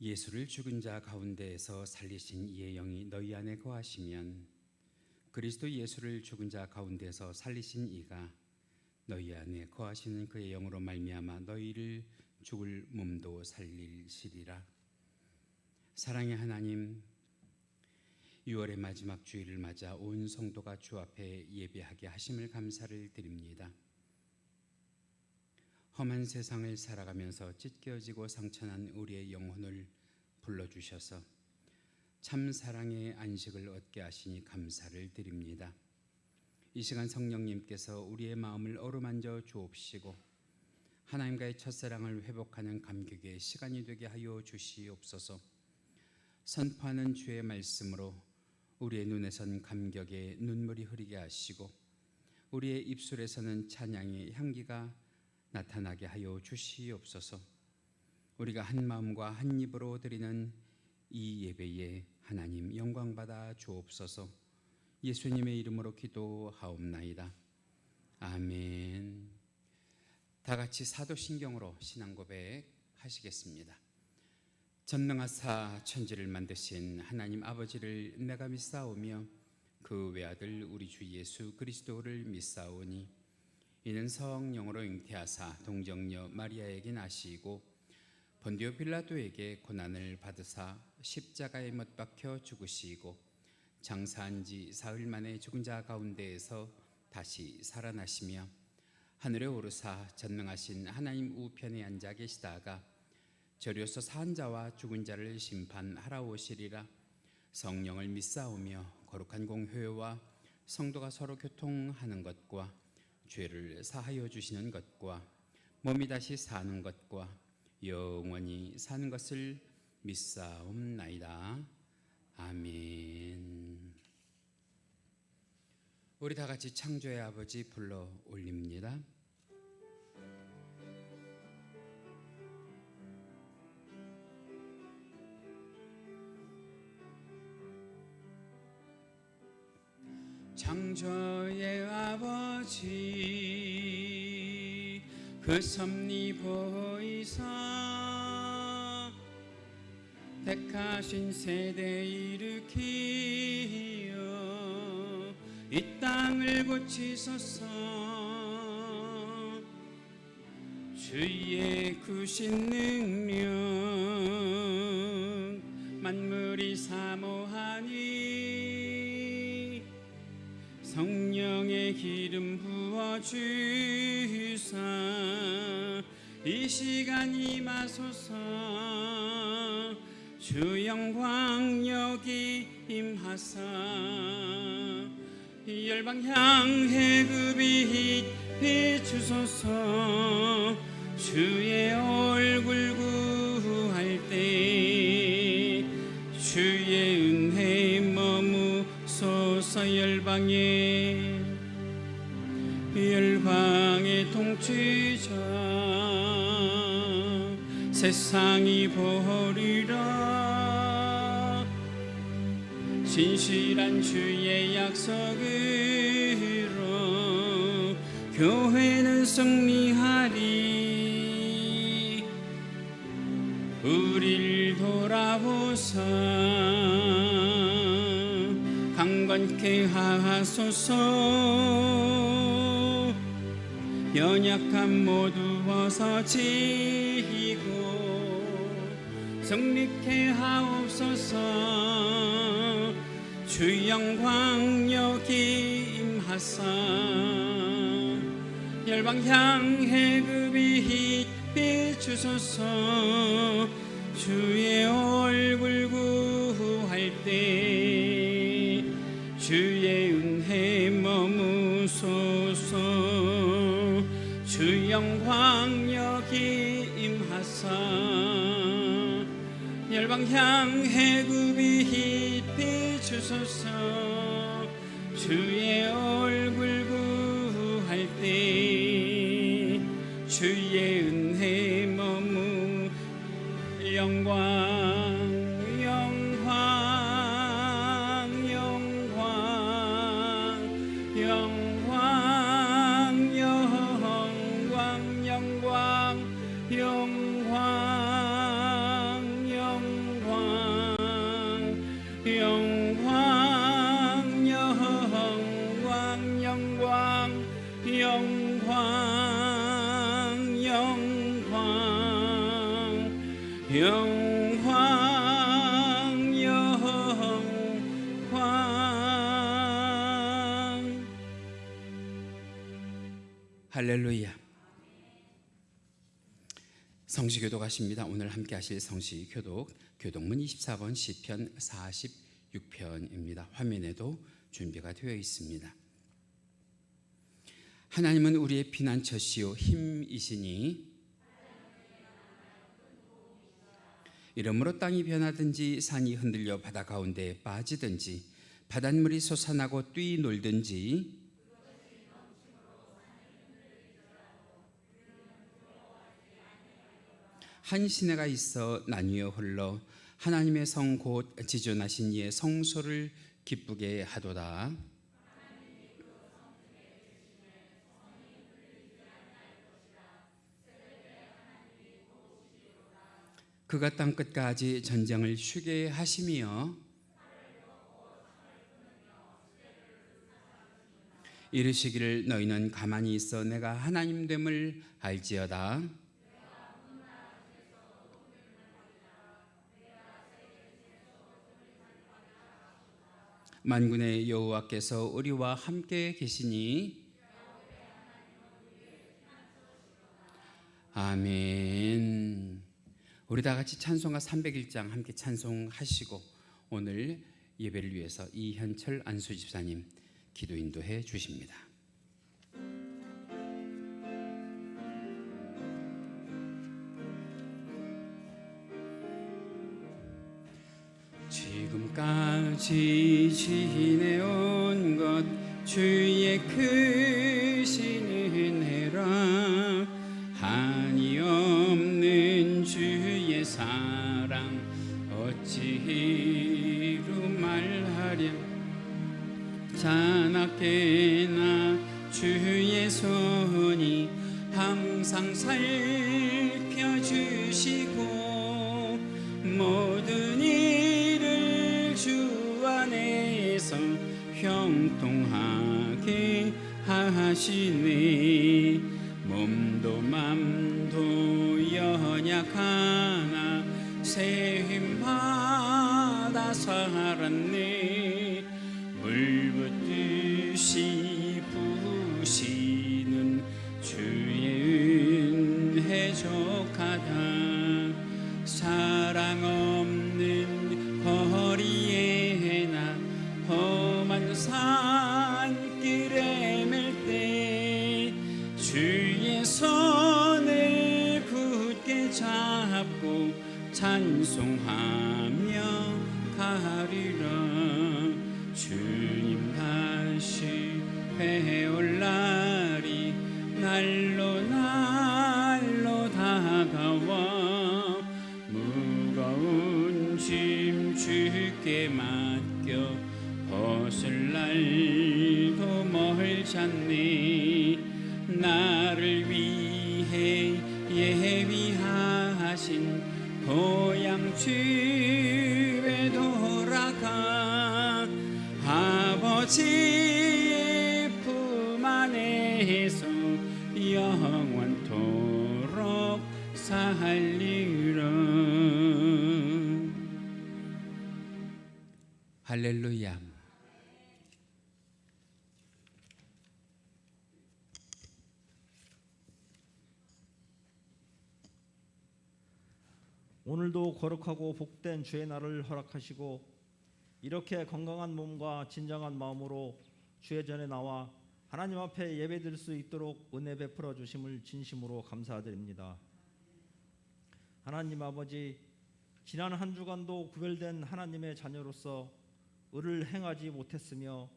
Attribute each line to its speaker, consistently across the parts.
Speaker 1: 예수를 죽은 자 가운데에서 살리신 이의 영이 너희 안에 거하시면 그리스도 예수를 죽은 자 가운데서 살리신 이가 너희 안에 거하시는 그의 영으로 말미암아 너희를 죽을 몸도 살리시리라. 사랑의 하나님, 6월의 마지막 주일을 맞아 온 성도가 주 앞에 예배하게 하심을 감사를 드립니다. 험한 세상을 살아가면서 찢겨지고 상처난 우리의 영혼을 불러주셔서 참 사랑의 안식을 얻게 하시니 감사를 드립니다. 이 시간 성령님께서 우리의 마음을 어루만져 주옵시고 하나님과의 첫사랑을 회복하는 감격의 시간이 되게 하여 주시옵소서. 선포하는 주의 말씀으로 우리의 눈에선 감격의 눈물이 흐르게 하시고 우리의 입술에서는 찬양의 향기가 나타나게 하여 주시옵소서. 우리가 한 마음과 한 입으로 드리는 이 예배에 하나님 영광 받아 주옵소서. 예수님의 이름으로 기도하옵나이다. 아멘. 다 같이 사도신경으로 신앙 고백 하시겠습니다. 전능하사 천지를 만드신 하나님 아버지를 내가 믿사오며 그 외아들 우리 주 예수 그리스도를 믿사오니 이는 성령으로 잉태하사 동정녀 마리아에게 나시고 본디오 빌라도에게 고난을 받으사 십자가에 못 박혀 죽으시고 장사한 지 사흘 만에 죽은 자 가운데에서 다시 살아나시며 하늘에 오르사 전능하신 하나님 우편에 앉아 계시다가 저리로서 산 자와 죽은 자를 심판하러 오시리라. 성령을 믿사오며 거룩한 공회와 성도가 서로 교통하는 것과 죄를 사하여 주시는 것과 몸이 다시 사는 것과 영원히 사는 것을 믿사옵나이다. 아멘. 우리 다 같이 창조의 아버지 불러 올립니다. 창조의 아버지 그 섭리 보이사 택하신 세대 일으키어 이 땅을 고치소서. 주의 크신 능력 만물이 사모하니 성령의 기름 부어주사 이 시간 임하소서. 주 영광 여기 임하사 열방 향해 그 빛 비추소서. 주의 얼굴 구할 때 주의 은혜 머무소서. 열방의 통치자 세상이 보리라. 진실한 주의 약속으로 교회는 승리하리. 우릴 돌아보사 강건케 하소서. 연약함 모두 벗어지고 승리케 하옵소서. 주 영광 여기 임하사 열방 향해 그 빛 비추소서. 주의 얼굴 구할 때 주의 은혜 머무소서. 주 영광 여기 임하사 열방 향해 그 빛 비추소서. 주의 얼굴 구할 때 주의 은혜 머무 영광 영광 할렐루야. 성시교독하십니다. 오늘 함께 하실 성시교독 교독문 24번 시편 46편입니다. 화면에도 준비가 되어 있습니다. 하나님은 우리의 피난처시요 힘이시니 이러므로 땅이 변하든지 산이 흔들려 바다 가운데 빠지든지 바닷물이 솟아나고 뛰놀든지 한 시내가 있어 나뉘어 흘러 하나님의 성 곧 지존하신 이의 성소를 기쁘게 하도다. 그가 땅 끝까지 전쟁을 쉬게 하시며 이르시기를 너희는 가만히 있어 내가 하나님됨을 알지어다. 만군의 여호와께서 우리와 함께 계시니 아멘. 우리 다 같이 찬송가 301장 함께 찬송하시고 오늘 예배를 위해서 이현철 안수집사님 기도 인도해 주십니다. 지금까지 지내온 것 주의 크신 은혜라 한이 없는 주의 사랑 어찌로 말하랴 자나깨나 주의 손이 항상 살펴주시고 모든 일을 주 안에서 형통하게 하시네. 몸도 맘도 연약하나 새 힘받아 살았네. 물붓듯이 부으시는 주의 은혜 족하다. 사랑 없는 거리에 나 험한 산길에 맬 때 주의 손을 굳게 잡고 찬송하며 가리라. 주님 다시 배울 날이 날로 날로 다가와 무거운 짐 주께 맡겨 벗을 날도 멀잖니. 나를 위해 예비하신 고향 집에 돌아가 아버지의 품 안에서 영원토록 살리라. 할렐루야.
Speaker 2: 오늘도 거룩하고 복된 주의 날을 허락하시고 이렇게 건강한 몸과 진정한 마음으로 주의 전에 나와 하나님 앞에 예배드릴 수 있도록 은혜 베풀어 주심을 진심으로 감사드립니다. 하나님 아버지, 지난 한 주간도 구별된 하나님의 자녀로서 의를 행하지 못했으며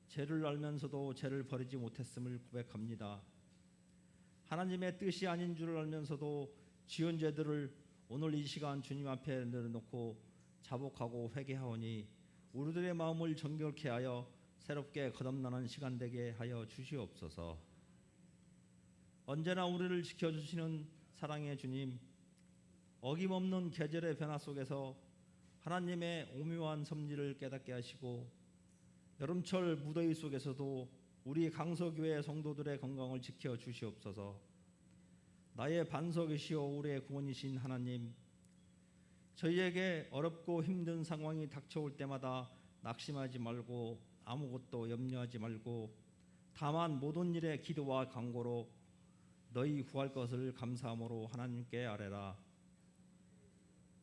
Speaker 2: 죄를 알면서도 죄를 버리지 못했음을 고백합니다. 하나님의 뜻이 아닌 줄을 알면서도 지은 죄들을 오늘 이 시간 주님 앞에 내려놓고 자복하고 회개하오니 우리들의 마음을 정결케 하여 새롭게 거듭나는 시간 되게 하여 주시옵소서. 언제나 우리를 지켜주시는 사랑의 주님, 어김없는 계절의 변화 속에서 하나님의 오묘한 섭리를 깨닫게 하시고 여름철 무더위 속에서도 우리 강서교회 성도들의 건강을 지켜 주시옵소서. 나의 반석이시오 우리의 구원이신 하나님, 저희에게 어렵고 힘든 상황이 닥쳐올 때마다 낙심하지 말고 아무것도 염려하지 말고 다만 모든 일에 기도와 간구로 너희 구할 것을 감사함으로 하나님께 아뢰라.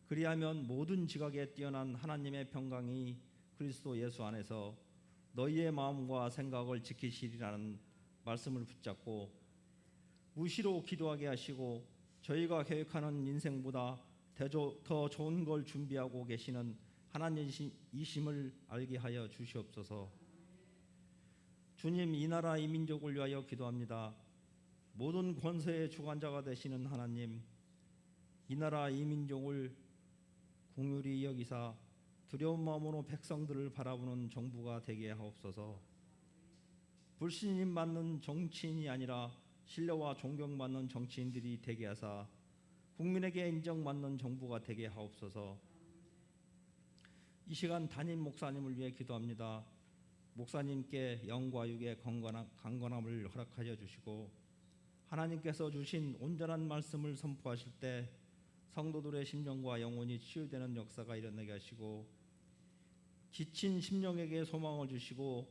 Speaker 2: 그리하면 모든 지각에 뛰어난 하나님의 평강이 그리스도 예수 안에서 너희의 마음과 생각을 지키시리라는 말씀을 붙잡고 무시로 기도하게 하시고 저희가 계획하는 인생보다 더 좋은 걸 준비하고 계시는 하나님이심을 알게 하여 주시옵소서. 주님, 이 나라 이 민족을 위하여 기도합니다. 모든 권세의 주관자가 되시는 하나님, 이 나라 이 민족을 긍휼히 여기사 두려운 마음으로 백성들을 바라보는 정부가 되게 하옵소서. 불신임 받는 정치인이 아니라 신뢰와 존경받는 정치인들이 되게 하사 국민에게 인정받는 정부가 되게 하옵소서. 이 시간 담임 목사님을 위해 기도합니다. 목사님께 영과 육의 강건함을 허락하여 주시고 하나님께서 주신 온전한 말씀을 선포하실 때 성도들의 심령과 영혼이 치유되는 역사가 일어나게 하시고 지친 심령에게 소망을 주시고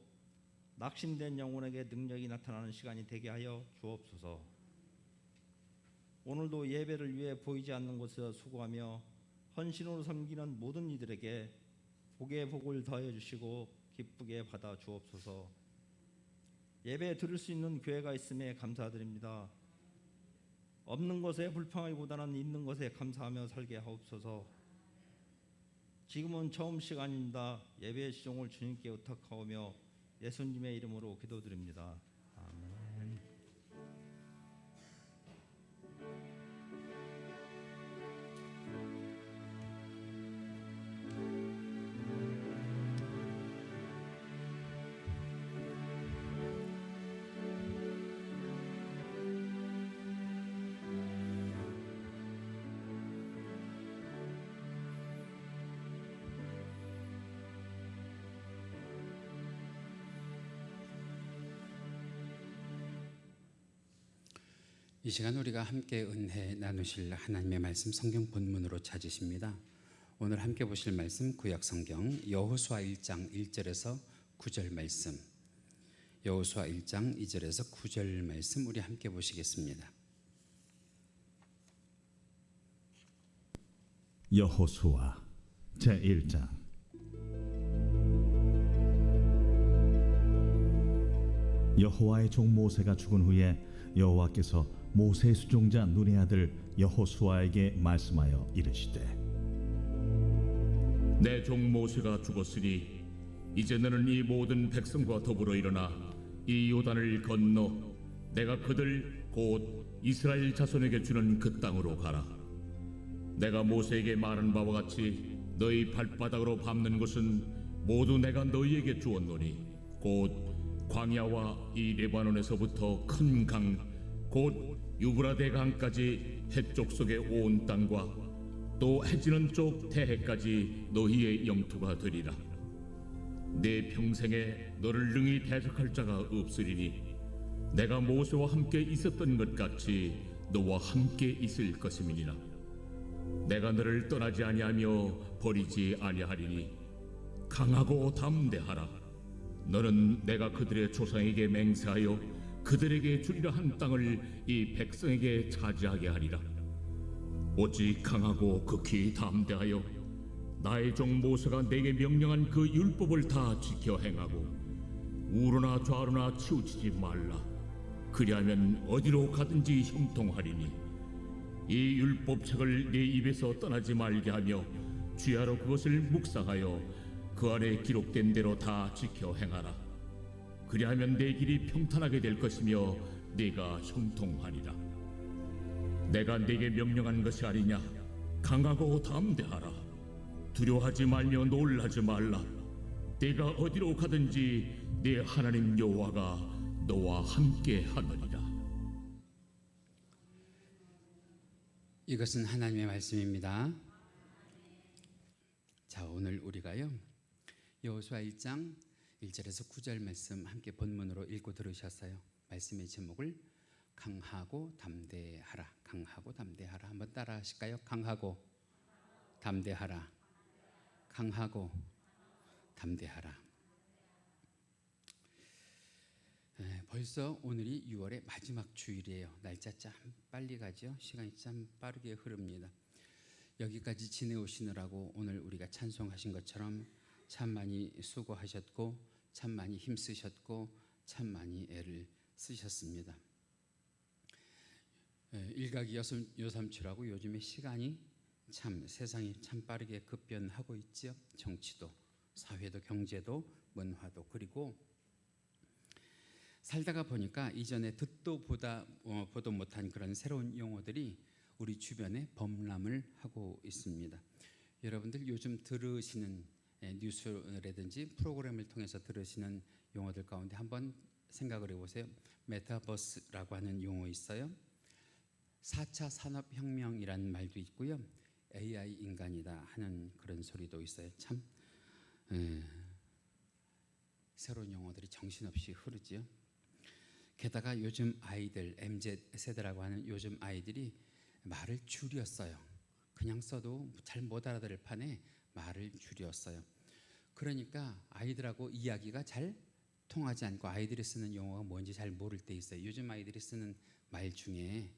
Speaker 2: 낙심된 영혼에게 능력이 나타나는 시간이 되게 하여 주옵소서. 오늘도 예배를 위해 보이지 않는 곳에서 수고하며 헌신으로 섬기는 모든 이들에게 복의 복을 더해 주시고 기쁘게 받아 주옵소서. 예배 드릴 수 있는 교회가 있음에 감사드립니다. 없는 것에 불평하기보다는 있는 것에 감사하며 살게 하옵소서. 지금은 처음 시간입니다. 예배의 시종을 주님께 의탁하오며 예수님의 이름으로 기도드립니다. 아멘.
Speaker 1: 이 시간 우리가 함께 은혜 나누실 하나님의 말씀 성경 본문으로 찾으십니다. 오늘 함께 보실 말씀 구약 성경 여호수아 1장 1절에서 9절 말씀. 여호수아 1장 2절에서 9절 말씀 우리 함께 보시겠습니다.
Speaker 3: 여호수아 제1장. 여호와의 종 모세가 죽은 후에 여호와께서 모세의 수종자 눈의 아들 여호수아에게 말씀하여 이르시되
Speaker 4: 내 종 모세가 죽었으니 이제 너는 이 모든 백성과 더불어 일어나 이 요단을 건너 내가 그들 곧 이스라엘 자손에게 주는 그 땅으로 가라. 내가 모세에게 말한 바와 같이 너희 발바닥으로 밟는 곳은 모두 내가 너희에게 주었노니 곧 광야와 이 레바논에서부터 큰 강 곧 유브라데 강까지 해쪽 속의 온 땅과 또 해지는 쪽 태해까지 너희의 영토가 되리라. 내 평생에 너를 능히 대적할 자가 없으리니 내가 모세와 함께 있었던 것 같이 너와 함께 있을 것임이니라. 내가 너를 떠나지 아니하며 버리지 아니하리니 강하고 담대하라. 너는 내가 그들의 조상에게 맹세하여 그들에게 주리라 한 땅을 이 백성에게 차지하게 하리라. 오직 강하고 극히 담대하여 나의 종 모세가 내게 명령한 그 율법을 다 지켜 행하고 우로나 좌로나 치우치지 말라. 그리하면 어디로 가든지 형통하리니 이 율법책을 네 입에서 떠나지 말게 하며 주야로 그것을 묵상하여 그 안에 기록된 대로 다 지켜 행하라. 그리하면 내 길이 평탄하게 될 것이며 네가 형통하리라. 내가 네게 명령한 것이 아니냐. 강하고 담대하라. 두려워하지 말며 놀라지 말라. 네가 어디로 가든지 네 하나님 여호와가 너와 함께 하느니라.
Speaker 1: 이것은 하나님의 말씀입니다. 자, 오늘 우리가요 여호수아 1장 1절에서 9절 말씀 함께 본문으로 읽고 들으셨어요. 말씀의 제목을 강하고 담대하라. 강하고 담대하라. 한번 따라 하실까요? 강하고 담대하라. 강하고 담대하라. 벌써 오늘이 6월의 마지막 주일이에요. 날짜 참 빨리 가죠. 시간이 참 빠르게 흐릅니다. 여기까지 지내오시느라고 오늘 우리가 찬송하신 것처럼 참 많이 수고하셨고 참 많이 힘쓰셨고 참 많이 애를 쓰셨습니다. 일각이 요삼치라고 요즘에 시간이 참 세상이 참 빠르게 급변하고 있죠. 정치도 사회도 경제도 문화도 그리고 살다가 보니까 이전에 듣도 보도 못한 그런 새로운 용어들이 우리 주변에 범람을 하고 있습니다. 여러분들 요즘 들으시는 뉴스라든지 프로그램을 통해서 들으시는 용어들 가운데 한번 생각을 해보세요. 메타버스라고 하는 용어 있어요. 4차 산업혁명이라는 말도 있고요. AI 인간이다 하는 그런 소리도 있어요. 참 새로운 용어들이 정신없이 흐르지요. 게다가 요즘 아이들 MZ세대라고 하는 요즘 아이들이 말을 줄였어요. 그냥 써도 잘 못 알아들을 판에 말을 줄였어요. 그러니까 아이들하고 이야기가 잘 통하지 않고 아이들이 쓰는 용어가 뭔지 잘 모를 때 있어요. 요즘 아이들이 쓰는 말 중에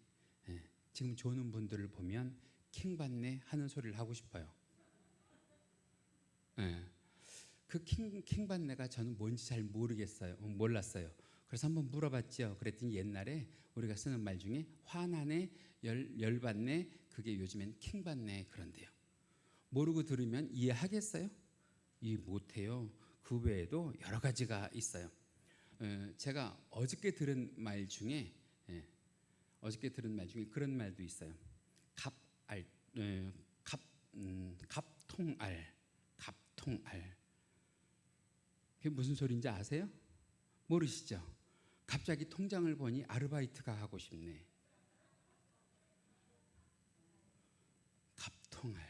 Speaker 1: 지금 조는 분들을 보면 킹받네 하는 소리를 하고 싶어요. 그 킹받네가 저는 뭔지 잘 몰랐어요. 그래서 한번 물어봤죠. 그랬더니 옛날에 우리가 쓰는 말 중에 화나네, 열받네, 그게 요즘엔 킹받네 그런데요. 모르고 들으면 이해하겠어요? 이해 못해요. 그 외에도 여러 가지가 있어요. 제가 어저께 들은 말 중에 그런 말도 있어요. 갑통알. 그게 무슨 소리인지 아세요? 모르시죠? 갑자기 통장을 보니 아르바이트가 하고 싶네. 갑통알.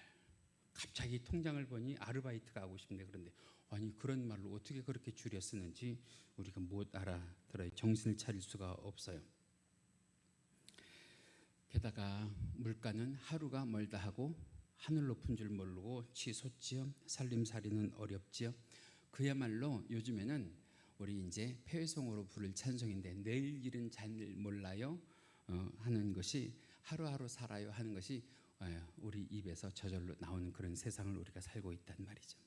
Speaker 1: 갑자기 통장을 보니 아르바이트가 하고 싶네. 그런데 아니 그런 말로 어떻게 그렇게 줄여 쓰는지 우리가 못 알아들어요. 정신을 차릴 수가 없어요. 게다가 물가는 하루가 멀다 하고 하늘 높은 줄 모르고 치솟지요. 살림살이는 어렵지요. 그야말로 요즘에는 우리 이제 폐회성어로 부를 찬송인데 내일 일은 잘 몰라요 하는 것이 하루하루 살아요 하는 것이 우리 입에서 저절로 나오는 그런 세상을 우리가 살고 있단 말이죠.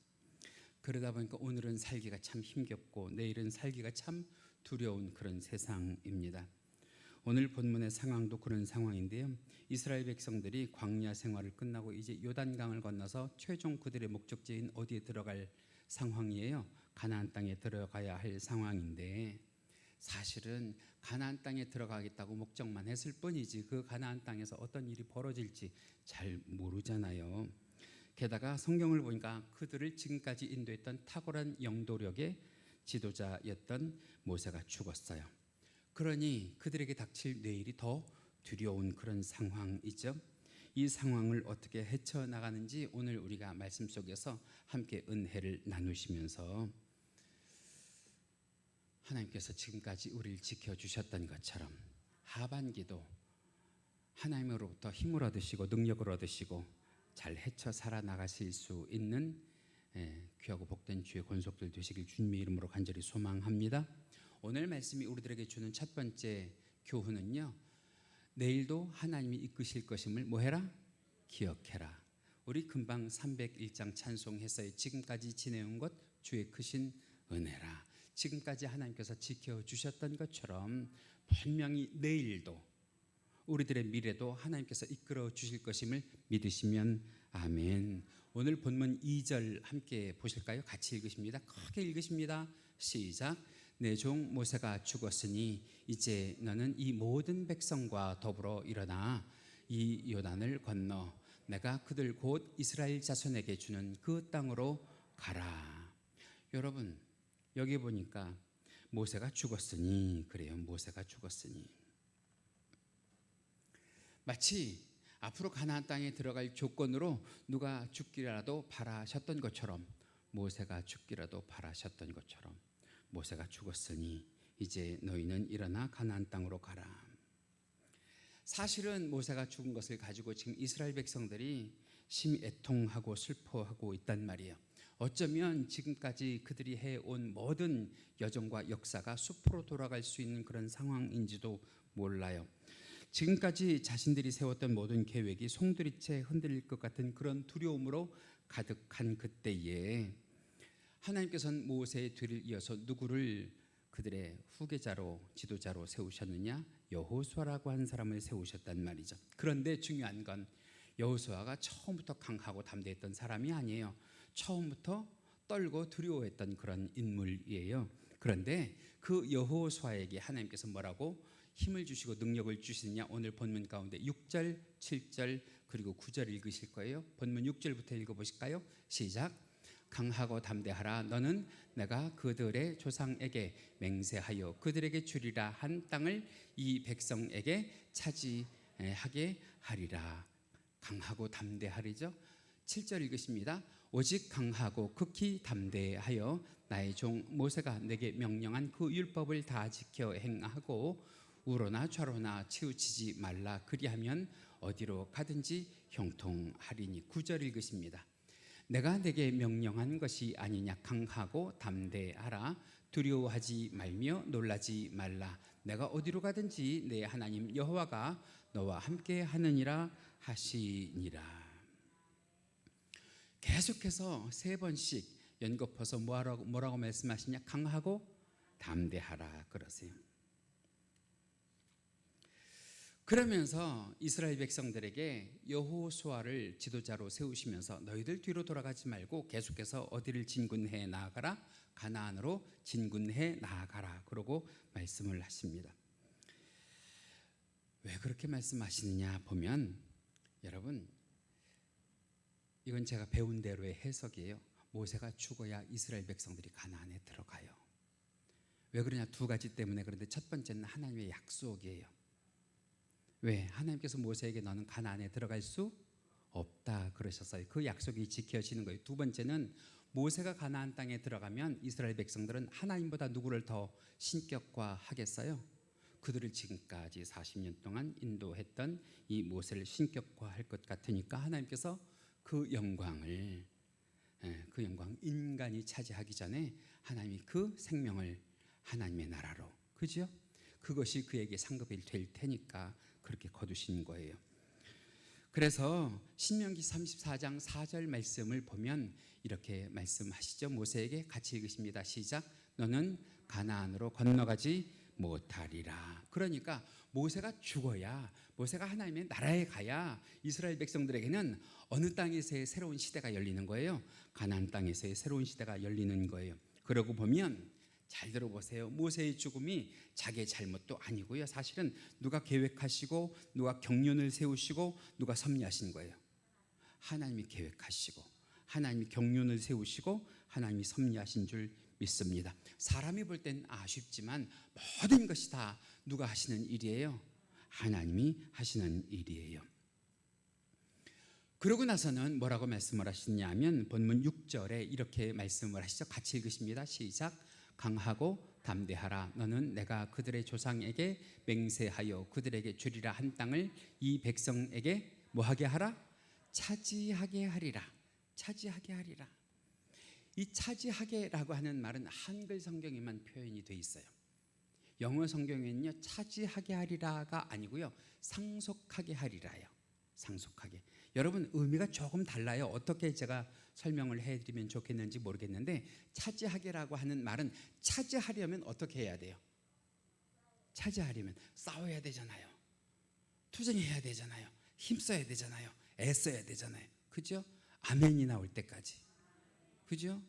Speaker 1: 그러다 보니까 오늘은 살기가 참 힘겹고 내일은 살기가 참 두려운 그런 세상입니다. 오늘 본문의 상황도 그런 상황인데요. 이스라엘 백성들이 광야 생활을 끝나고 이제 요단강을 건너서 최종 그들의 목적지인 어디에 들어갈 상황이에요. 가나안 땅에 들어가야 할 상황인데 사실은 가나안 땅에 들어가겠다고 목적만 했을 뿐이지 그 가나안 땅에서 어떤 일이 벌어질지 잘 모르잖아요. 게다가 성경을 보니까 그들을 지금까지 인도했던 탁월한 영도력의 지도자였던 모세가 죽었어요. 그러니 그들에게 닥칠 내일이 더 두려운 그런 상황이죠. 이 상황을 어떻게 헤쳐나가는지 오늘 우리가 말씀 속에서 함께 은혜를 나누시면서 하나님께서 지금까지 우리를 지켜주셨던 것처럼 하반기도 하나님으로부터 힘을 얻으시고 능력을 얻으시고 잘 헤쳐 살아나가실 수 있는 귀하고 복된 주의 권속들 되시길 주님의 이름으로 간절히 소망합니다. 오늘 말씀이 우리들에게 주는 첫 번째 교훈은요. 내일도 하나님이 이끄실 것임을 뭐해라? 기억해라. 우리 금방 301장 찬송했어요. 지금까지 지내온 것 주의 크신 은혜라. 지금까지 하나님께서 지켜주셨던 것처럼 분명히 내일도 우리들의 미래도 하나님께서 이끌어 주실 것임을 믿으시면 아멘. 오늘 본문 2절 함께 보실까요? 같이 읽으십니다. 크게 읽으십니다. 시작. 내 종 모세가 죽었으니 이제 너는 이 모든 백성과 더불어 일어나 이 요단을 건너 내가 그들 곧 이스라엘 자손에게 주는 그 땅으로 가라. 여러분 여기 보니까 모세가 죽었으니 그래요. 모세가 죽었으니 마치 앞으로 가나안 땅에 들어갈 조건으로 누가 죽기라도 바라셨던 것처럼 모세가 죽기라도 바라셨던 것처럼 모세가 죽었으니 이제 너희는 일어나 가나안 땅으로 가라. 사실은 모세가 죽은 것을 가지고 지금 이스라엘 백성들이 심히 애통하고 슬퍼하고 있단 말이에요. 어쩌면 지금까지 그들이 해온 모든 여정과 역사가 숲으로 돌아갈 수 있는 그런 상황인지도 몰라요. 지금까지 자신들이 세웠던 모든 계획이 송두리째 흔들릴 것 같은 그런 두려움으로 가득한 그때에 하나님께서는 모세의 뒤를 이어서 누구를 그들의 후계자로 지도자로 세우셨느냐? 여호수아라고 한 사람을 세우셨단 말이죠. 그런데 중요한 건 여호수아가 처음부터 강하고 담대했던 사람이 아니에요. 처음부터 떨고 두려워했던 그런 인물이에요. 그런데 그 여호수아에게 하나님께서 뭐라고 힘을 주시고 능력을 주시느냐? 오늘 본문 가운데 6절, 7절 그리고 9절 읽으실 거예요. 본문 6절부터 읽어보실까요? 시작. 강하고 담대하라. 너는 내가 그들의 조상에게 맹세하여 그들에게 주리라 한 땅을 이 백성에게 차지하게 하리라. 강하고 담대하리죠. 7절 읽으십니다. 오직 강하고 극히 담대하여 나의 종 모세가 내게 명령한 그 율법을 다 지켜 행하고 우로나 좌로나 치우치지 말라. 그리하면 어디로 가든지 형통하리니. 9절 읽으십니다. 내가 내게 명령한 것이 아니냐. 강하고 담대하라. 두려워하지 말며 놀라지 말라. 내가 어디로 가든지 내 하나님 여호와가 너와 함께 하느니라 하시니라. 계속해서 3번씩 연거퍼서 뭐라고 말씀하시냐? 강하고 담대하라 그러세요. 그러면서 이스라엘 백성들에게 여호수아를 지도자로 세우시면서 너희들 뒤로 돌아가지 말고 계속해서 어디를 진군해 나아가라? 가나안으로 진군해 나아가라. 그러고 말씀을 하십니다. 왜 그렇게 말씀하시느냐 보면 여러분 이건 제가 배운 대로의 해석이에요. 모세가 죽어야 이스라엘 백성들이 가나안에 들어가요. 왜 그러냐? 2가지 때문에. 그런데 첫 번째는 하나님의 약속이에요. 왜? 하나님께서 모세에게 너는 가나안에 들어갈 수 없다 그러셨어요. 그 약속이 지켜지는 거예요. 2번째는 모세가 가나안 땅에 들어가면 이스라엘 백성들은 하나님보다 누구를 더 신격화하겠어요? 그들을 지금까지 40년 동안 인도했던 이 모세를 신격화할 것 같으니까 하나님께서 그 영광을 인간이 차지하기 전에 하나님이 그 생명을 하나님의 나라로, 그죠? 그것이 그에게 상급이 될 테니까 그렇게 거두신 거예요. 그래서 신명기 34장 4절 말씀을 보면 이렇게 말씀하시죠. 모세에게 같이 읽으십니다. 시작. 너는 가나안으로 건너가지 못하리라. 그러니까 모세가 죽어야, 모세가 하나님의 나라에 가야 이스라엘 백성들에게는 어느 땅에서의 새로운 시대가 열리는 거예요? 가나안 땅에서의 새로운 시대가 열리는 거예요. 그러고 보면 잘 들어보세요. 모세의 죽음이 자기의 잘못도 아니고요. 사실은 누가 계획하시고 누가 경륜을 세우시고 누가 섭리하신 거예요. 하나님이 계획하시고 하나님이 경륜을 세우시고 하나님이 섭리하신 줄 믿습니다. 사람이 볼 땐 아쉽지만 모든 것이 다 누가 하시는 일이에요? 하나님이 하시는 일이에요. 그러고 나서는 뭐라고 말씀을 하시냐면 본문 6절에 이렇게 말씀을 하시죠. 같이 읽으십니다. 시작. 강하고 담대하라. 너는 내가 그들의 조상에게 맹세하여 그들에게 주리라 한 땅을 이 백성에게 뭐하게 하라? 차지하게 하리라. 차지하게 하리라. 이 차지하게라고 하는 말은 한글 성경에만 표현이 돼 있어요. 영어 성경에는요 차지하게 하리라가 아니고요 상속하게 하리라요. 상속하게. 여러분 의미가 조금 달라요. 어떻게 제가 설명을 해드리면 좋겠는지 모르겠는데 차지하게라고 하는 말은 차지하려면 어떻게 해야 돼요? 차지하려면 싸워야 되잖아요. 투쟁해야 되잖아요. 힘써야 되잖아요. 애써야 되잖아요. 그죠? 아멘이 나올 때까지. 그죠?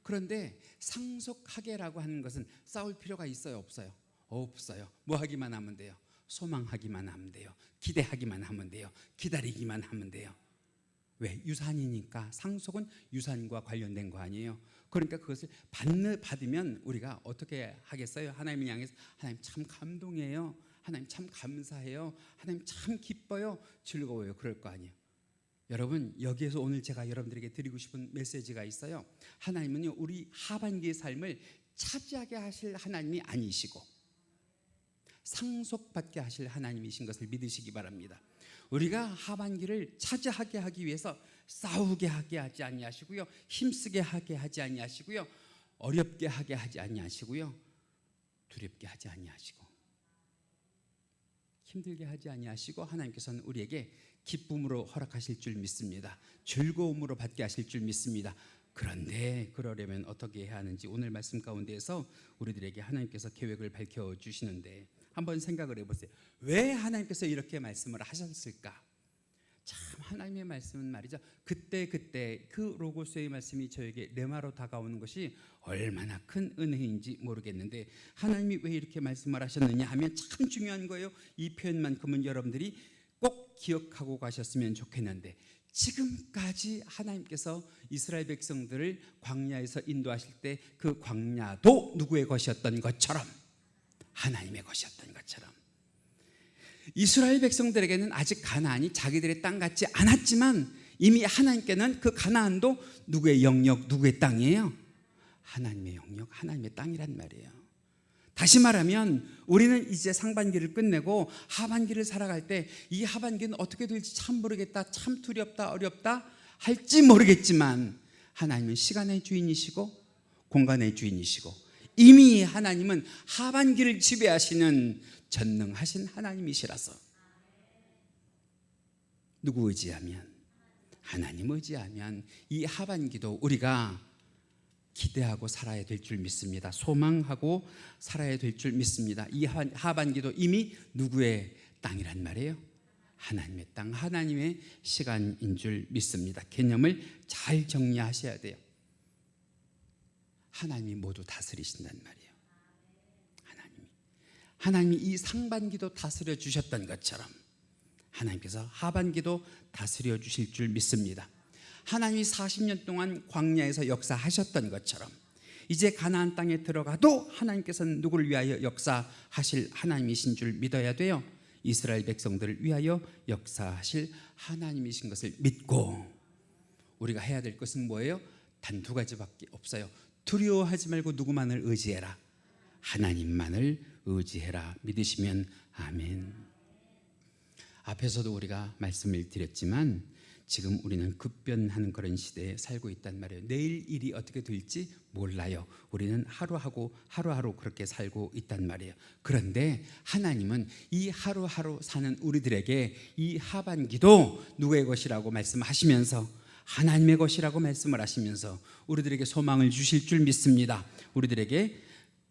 Speaker 1: 그런데 상속하게라고 하는 것은 싸울 필요가 있어요? 없어요? 없어요. 뭐 하기만 하면 돼요? 소망하기만 하면 돼요. 기대하기만 하면 돼요. 기다리기만 하면 돼요. 왜? 유산이니까. 상속은 유산과 관련된 거 아니에요. 그러니까 그것을 받으면 우리가 어떻게 하겠어요? 하나님을 향해서 하나님 참 감동해요. 하나님 참 감사해요. 하나님 참 기뻐요. 즐거워요. 그럴 거 아니에요. 여러분 여기에서 오늘 제가 여러분들에게 드리고 싶은 메시지가 있어요. 하나님은요 우리 하반기의 삶을 차지하게 하실 하나님이 아니시고 상속받게 하실 하나님이신 것을 믿으시기 바랍니다. 우리가 하반기를 차지하게 하기 위해서 싸우게 하게 하지 아니하시고요, 힘쓰게 하게 하지 아니하시고요, 어렵게 하게 하지 아니하시고요, 두렵게 하지 아니하시고 힘들게 하지 아니하시고 하나님께서는 우리에게 기쁨으로 허락하실 줄 믿습니다. 즐거움으로 받게 하실 줄 믿습니다. 그런데 그러려면 어떻게 해야 하는지 오늘 말씀 가운데에서 우리들에게 하나님께서 계획을 밝혀주시는데 한번 생각을 해보세요. 왜 하나님께서 이렇게 말씀을 하셨을까? 참 하나님의 말씀은 말이죠, 그때 그 로고스의 말씀이 저에게 레마로 다가오는 것이 얼마나 큰 은혜인지 모르겠는데, 하나님이 왜 이렇게 말씀을 하셨느냐 하면 참 중요한 거예요. 이 표현만큼은 여러분들이 꼭 기억하고 가셨으면 좋겠는데, 지금까지 하나님께서 이스라엘 백성들을 광야에서 인도하실 때 그 광야도 누구의 것이었던 것처럼, 하나님의 것이었던 것처럼, 이스라엘 백성들에게는 아직 가나안이 자기들의 땅 같지 않았지만 이미 하나님께는 그 가나안도 누구의 영역, 누구의 땅이에요? 하나님의 영역, 하나님의 땅이란 말이에요. 다시 말하면 우리는 이제 상반기를 끝내고 하반기를 살아갈 때 이 하반기는 어떻게 될지 참 모르겠다, 참 두렵다, 어렵다 할지 모르겠지만 하나님은 시간의 주인이시고 공간의 주인이시고 이미 하나님은 하반기를 지배하시는 전능하신 하나님이시라서 누구 의지하면, 하나님 의지하면 이 하반기도 우리가 기대하고 살아야 될 줄 믿습니다. 소망하고 살아야 될 줄 믿습니다. 이 하반기도 이미 누구의 땅이란 말이에요? 하나님의 땅, 하나님의 시간인 줄 믿습니다. 개념을 잘 정리하셔야 돼요. 하나님이 모두 다스리신단 말이에요. 하나님이 이 상반기도 다스려 주셨던 것처럼 하나님께서 하반기도 다스려 주실 줄 믿습니다. 하나님이 40년 동안 광야에서 역사하셨던 것처럼 이제 가나안 땅에 들어가도 하나님께서는 누구를 위하여 역사하실 하나님이신 줄 믿어야 돼요. 이스라엘 백성들을 위하여 역사하실 하나님이신 것을 믿고 우리가 해야 될 것은 뭐예요? 단 두 가지밖에 없어요. 두려워하지 말고 누구만을 의지해라. 하나님만을 의지해라. 믿으시면 아멘. 앞에서도 우리가 말씀을 드렸지만 지금 우리는 급변하는 그런 시대에 살고 있단 말이에요. 내일 일이 어떻게 될지 몰라요. 우리는 하루하루 그렇게 살고 있단 말이에요. 그런데 하나님은 이 하루하루 사는 우리들에게 이 하반기도 누구의 것이라고 말씀하시면서, 하나님의 것이라고 말씀을 하시면서 우리들에게 소망을 주실 줄 믿습니다. 우리들에게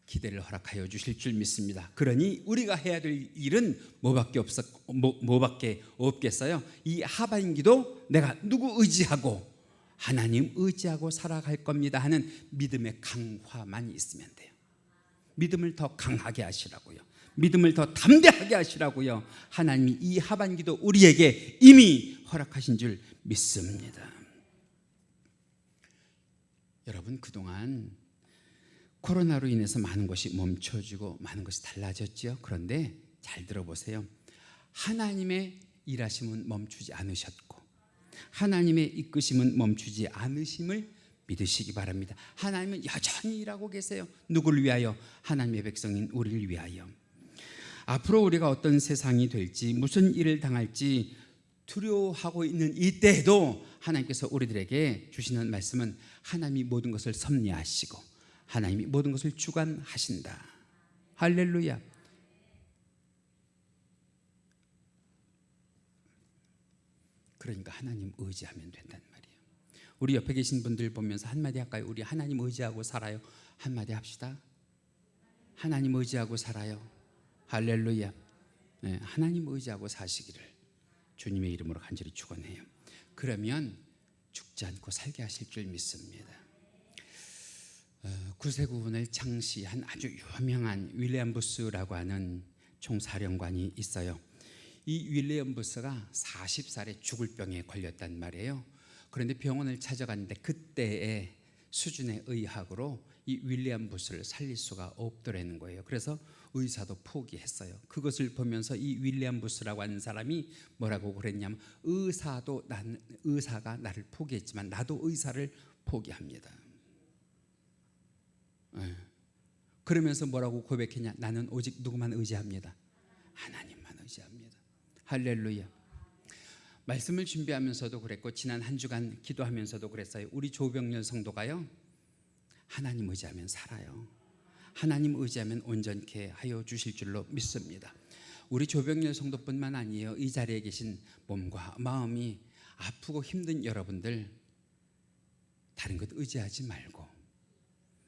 Speaker 1: 기대를 허락하여 주실 줄 믿습니다. 그러니 우리가 해야 될 일은 뭐밖에 없겠어요? 이 하반기도 내가 누구 의지하고, 하나님 의지하고 살아갈 겁니다 하는 믿음의 강화만 있으면 돼요. 믿음을 더 강하게 하시라고요. 믿음을 더 담대하게 하시라고요. 하나님이 이 하반기도 우리에게 이미 허락하신 줄 믿습니다. 여러분, 그동안 코로나로 인해서 많은 것이 멈춰지고 많은 것이 달라졌죠. 그런데 잘 들어보세요. 하나님의 일하심은 멈추지 않으셨고 하나님의 이끄심은 멈추지 않으심을 믿으시기 바랍니다. 하나님은 여전히 일하고 계세요. 누구를 위하여? 하나님의 백성인 우리를 위하여. 앞으로 우리가 어떤 세상이 될지, 무슨 일을 당할지 두려워하고 있는 이때에도 하나님께서 우리들에게 주시는 말씀은 하나님이 모든 것을 섭리하시고 하나님이 모든 것을 주관하신다. 할렐루야. 그러니까 하나님 의지하면 된단 말이에요. 우리 옆에 계신 분들 보면서 한마디 할까요? 우리 하나님 의지하고 살아요. 한마디 합시다. 하나님 의지하고 살아요. 할렐루야. 네, 하나님 의지하고 사시기를 주님의 이름으로 간절히 축원해요. 그러면 죽지 않고 살게 하실 줄 믿습니다. 구세군을 창시한 아주 유명한 윌리엄 부스라고 하는 총사령관이 있어요. 이 윌리엄 부스가 40살에 죽을 병에 걸렸단 말이에요. 그런데 병원을 찾아갔는데 그때의 수준의 의학으로 이 윌리엄 부스를 살릴 수가 없더라는 거예요. 그래서 의사도 포기했어요. 그것을 보면서 이 윌리엄 부스라고 하는 사람이 뭐라고 그랬냐면, 의사가 나를 포기했지만 나도 의사를 포기합니다. 그러면서 뭐라고 고백했냐? 나는 오직 누구만 의지합니다. 하나님만 의지합니다. 할렐루야. 말씀을 준비하면서도 그랬고 지난 한 주간 기도하면서도 그랬어요. 우리 조병렬 성도가요, 하나님 의지하면 살아요. 하나님 의지하면 온전케 하여 주실 줄로 믿습니다. 우리 조병렬 성도뿐만 아니에요. 이 자리에 계신 몸과 마음이 아프고 힘든 여러분들, 다른 것 의지하지 말고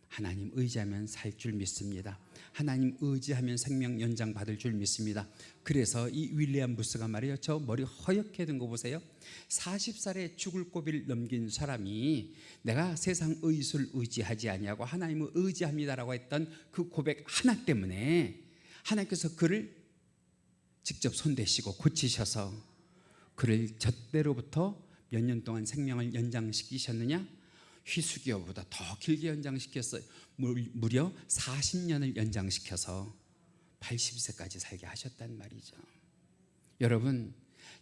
Speaker 1: 하나님 의지하면 살 줄 믿습니다. 하나님 의지하면 생명 연장 받을 줄 믿습니다. 그래서 이 윌리엄 부스가 말이에요, 저 머리 허옇게 된 거 보세요. 40살에 죽을 고비를 넘긴 사람이 내가 세상 의술 의지하지 아니하고 하나님을 의지합니다라고 했던 그 고백 하나 때문에 하나님께서 그를 직접 손대시고 고치셔서 그를 젖대로부터 몇 년 동안 생명을 연장시키셨느냐? 희수기어보다 더 길게 연장시켰어요. 무려 40년을 연장시켜서 80세까지 살게 하셨단 말이죠. 여러분,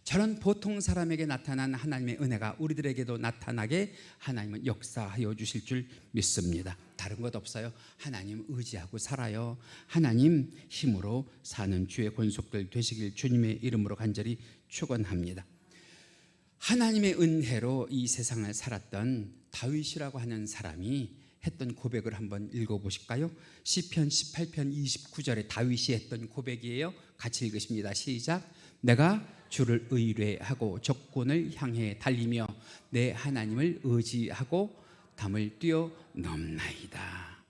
Speaker 1: 저런 보통 사람에게 나타난 하나님의 은혜가 우리들에게도 나타나게 하나님은 역사하여 주실 줄 믿습니다. 다른 것 없어요. 하나님 의지하고 살아요. 하나님 힘으로 사는 주의 권속들 되시길 주님의 이름으로 간절히 축원합니다. 하나님의 은혜로 이 세상을 살았던 다윗이라고 하는 사람이 했던 고백을 한번 읽어보실까요? 시편 18편 29절에 다윗이 했던 고백이에요. 같이 읽으십니다. 시작. 내가 주를 의뢰하고 적군을 향해 달리며 내 하나님을 의지하고 담을 뛰어넘나이다.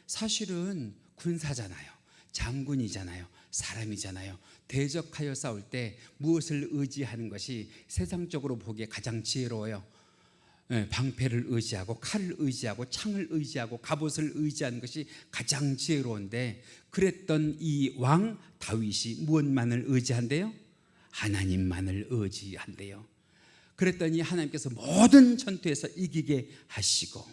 Speaker 1: 사실은 군사잖아요. 장군이잖아요. 사람이잖아요. 대적하여 싸울 때 무엇을 의지하는 것이 세상적으로 보기에 가장 지혜로워요? 방패를 의지하고 칼을 의지하고 창을 의지하고 갑옷을 의지하는 것이 가장 지혜로운데, 그랬던 이 왕 다윗이 무엇만을 의지한대요? 하나님만을 의지한대요. 그랬더니 하나님께서 모든 전투에서 이기게 하시고,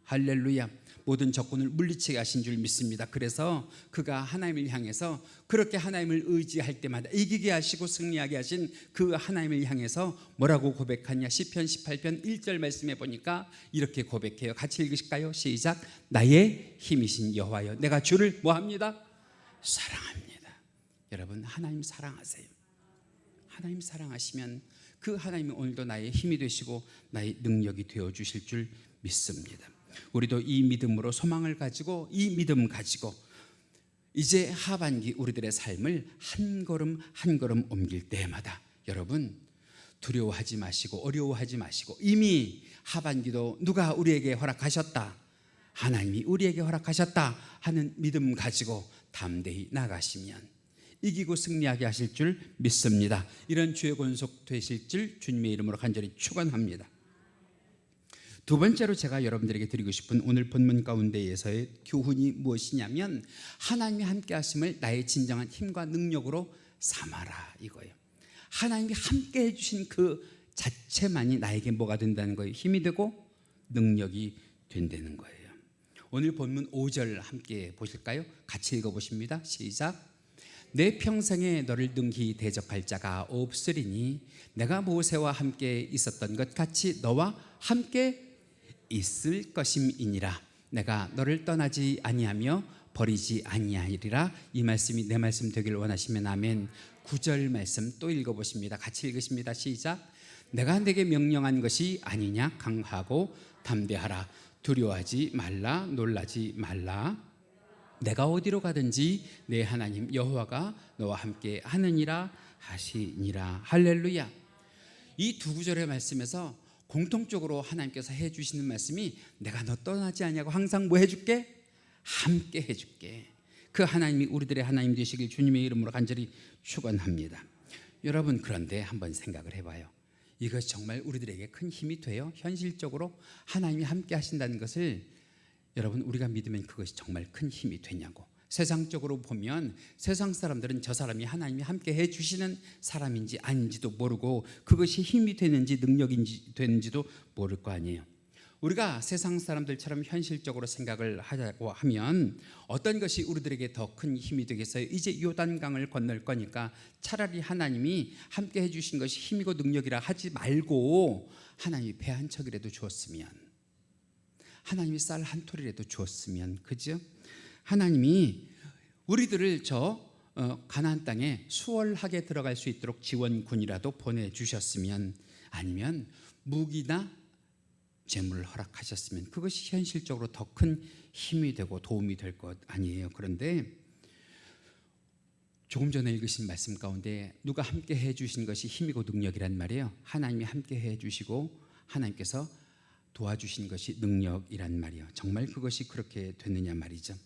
Speaker 1: 할렐루야, 모든 적군을 물리치게 하신 줄 믿습니다. 그래서 그가 하나님을 향해서 그렇게 하나님을 의지할 때마다 이기게 하시고 승리하게 하신 그 하나님을 향해서 뭐라고 고백하냐? 시편 18편 1절 말씀에 보니까 이렇게 고백해요. 같이 읽으실까요? 시작. 나의 힘이신 여호와여, 내가 주를 뭐합니다? 사랑합니다. 여러분, 하나님 사랑하세요. 하나님 사랑하시면 그 하나님이 오늘도 나의 힘이 되시고 나의 능력이 되어주실 줄 믿습니다. 우리도 이 믿음으로 소망을 가지고, 이 믿음 가지고 이제 하반기 우리들의 삶을 한 걸음 한 걸음 옮길 때마다 여러분, 두려워하지 마시고 어려워하지 마시고, 이미 하반기도 누가 우리에게 허락하셨다, 하나님이 우리에게 허락하셨다 하는 믿음 가지고 담대히 나가시면 이기고 승리하게 하실 줄 믿습니다. 이런 주의 권속 되실 줄 주님의 이름으로 간절히 축원합니다. 두 번째로 제가 여러분들에게 드리고 싶은 오늘 본문 가운데에서의 교훈이 무엇이냐면, 하나님이 함께 하심을 나의 진정한 힘과 능력으로 삼아라, 이거예요. 하나님이 함께 해주신 그 자체만이 나에게 뭐가 된다는 거예요? 힘이 되고 능력이 된다는 거예요. 오늘 본문 5절 함께 보실까요? 같이 읽어보십니다. 시작. 내 평생에 너를 능히 대적할 자가 없으리니 내가 모세와 함께 있었던 것 같이 너와 함께 있을 것임이니라. 내가 너를 떠나지 아니하며 버리지 아니하리라. 이 말씀이 내 말씀 되길 원하시면 아멘. 9절 말씀 또 읽어보십니다. 같이 읽으십니다. 시작. 내가 내게 명령한 것이 아니냐? 강하고 담대하라. 두려워하지 말라. 놀라지 말라. 내가 어디로 가든지 내 하나님 여호와가 너와 함께 하느니라 하시니라. 할렐루야. 이 두 구절의 말씀에서 공통적으로 하나님께서 해주시는 말씀이, 내가 너 떠나지 아니하고 항상 뭐 해줄게? 함께 해줄게. 그 하나님이 우리들의 하나님 되시길 주님의 이름으로 간절히 축원합니다. 여러분, 그런데 한번 생각을 해봐요. 이것이 정말 우리들에게 큰 힘이 돼요? 현실적으로 하나님이 함께 하신다는 것을 여러분, 우리가 믿으면 그것이 정말 큰 힘이 되냐고. 세상적으로 보면 세상 사람들은 저 사람이 하나님이 함께 해주시는 사람인지 아닌지도 모르고 그것이 힘이 되는지 능력인지 되는지도 모를 거 아니에요. 우리가 세상 사람들처럼 현실적으로 생각을 하자고 하면 어떤 것이 우리들에게 더 큰 힘이 되겠어요? 이제 요단강을 건널 거니까 차라리 하나님이 함께 해주신 것이 힘이고 능력이라 하지 말고 하나님이 배 한 척이라도 주었으면, 하나님이 쌀 한 톨이라도 주었으면, 그죠? 하나님이 우리들을 가나안 땅에 수월하게 들어갈 수 있도록 지원군이라도 보내주셨으면, 아니면 무기나 재물을 허락하셨으면 그것이 현실적으로 더 큰 힘이 되고 도움이 될 것 아니에요. 그런데 조금 전에 읽으신 말씀 가운데 누가 함께 해주신 것이 힘이고 능력이란 말이에요. 하나님이 함께 해주시고 하나님께서 도와주신 것이 능력이란 말이에요. 정말 그것이 그렇게 됐느냐 말이죠.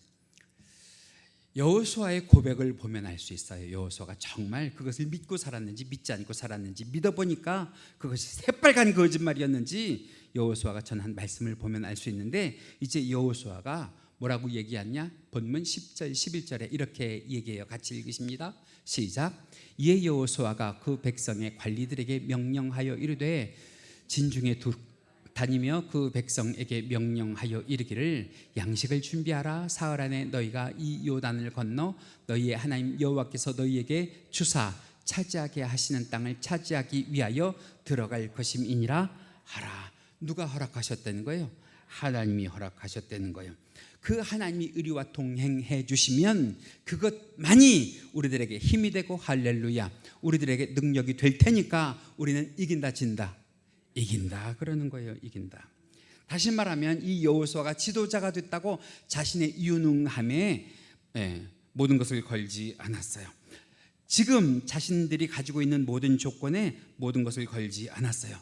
Speaker 1: 여호수아의 고백을 보면 알 수 있어요. 여호수아가 정말 그것을 믿고 살았는지 믿지 않고 살았는지, 믿어보니까 그것이 새빨간 거짓말이었는지 여호수아가 전한 말씀을 보면 알 수 있는데, 이제 여호수아가 뭐라고 얘기하냐? 본문 10절 11절에 이렇게 얘기해요. 같이 읽으십니다. 시작. 이에 여호수아가 그 백성의 관리들에게 명령하여 이르되 진중에 다니며 그 백성에게 명령하여 이르기를 양식을 준비하라. 사흘 안에 너희가 이 요단을 건너 너희의 하나님 여호와께서 너희에게 주사 차지하게 하시는 땅을 차지하기 위하여 들어갈 것임이니라 하라. 누가 허락하셨다는 거예요? 하나님이 허락하셨다는 거예요. 그 하나님이 우리와 동행해 주시면 그것만이 우리들에게 힘이 되고, 할렐루야, 우리들에게 능력이 될 테니까 우리는 이긴다 진다? 이긴다 그러는 거예요. 이긴다. 다시 말하면 이 여호수아가 지도자가 됐다고 자신의 유능함에 모든 것을 걸지 않았어요. 지금 자신들이 가지고 있는 모든 조건에 모든 것을 걸지 않았어요.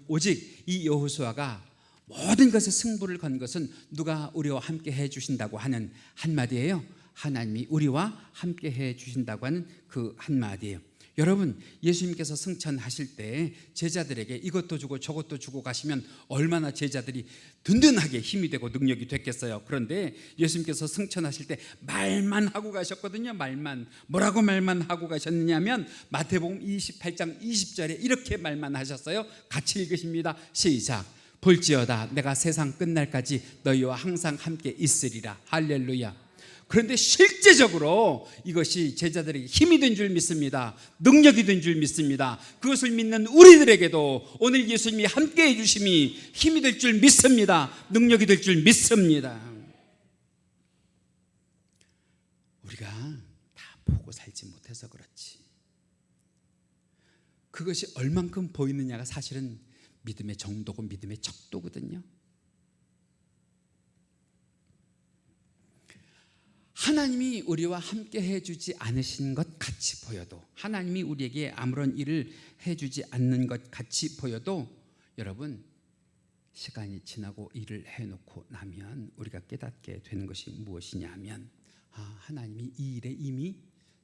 Speaker 1: 오직 이 여호수아가 모든 것에 승부를 건 것은 누가 우리와 함께 해 주신다고 하는 한마디예요. 하나님이 우리와 함께 해 주신다고 하는 그 한마디예요. 여러분, 예수님께서 승천하실 때 제자들에게 이것도 주고 저것도 주고 가시면 얼마나 제자들이 든든하게 힘이 되고 능력이 됐겠어요. 그런데 예수님께서 승천하실 때 말만 하고 가셨거든요. 말만. 뭐라고 말만 하고 가셨느냐면 마태복음 28장 20절에 이렇게 말만 하셨어요. 같이 읽으십니다. 시작. 볼지어다 내가 세상 끝날까지 너희와 항상 함께 있으리라. 할렐루야. 그런데 실제적으로 이것이 제자들에게 힘이 된 줄 믿습니다. 능력이 된 줄 믿습니다. 그것을 믿는 우리들에게도 오늘 예수님이 함께 해주심이 힘이 될 줄 믿습니다. 능력이 될 줄 믿습니다. 우리가 다 보고 살지 못해서 그렇지, 그것이 얼만큼 보이느냐가 사실은 믿음의 정도고 믿음의 척도거든요. 하나님이 우리와 함께 해주지 않으신 것 같이 보여도, 하나님이 우리에게 아무런 일을 해주지 않는 것 같이 보여도, 여러분, 시간이 지나고 일을 해놓고 나면 우리가 깨닫게 되는 것이 무엇이냐 하면, 하나님이 이 일에 이미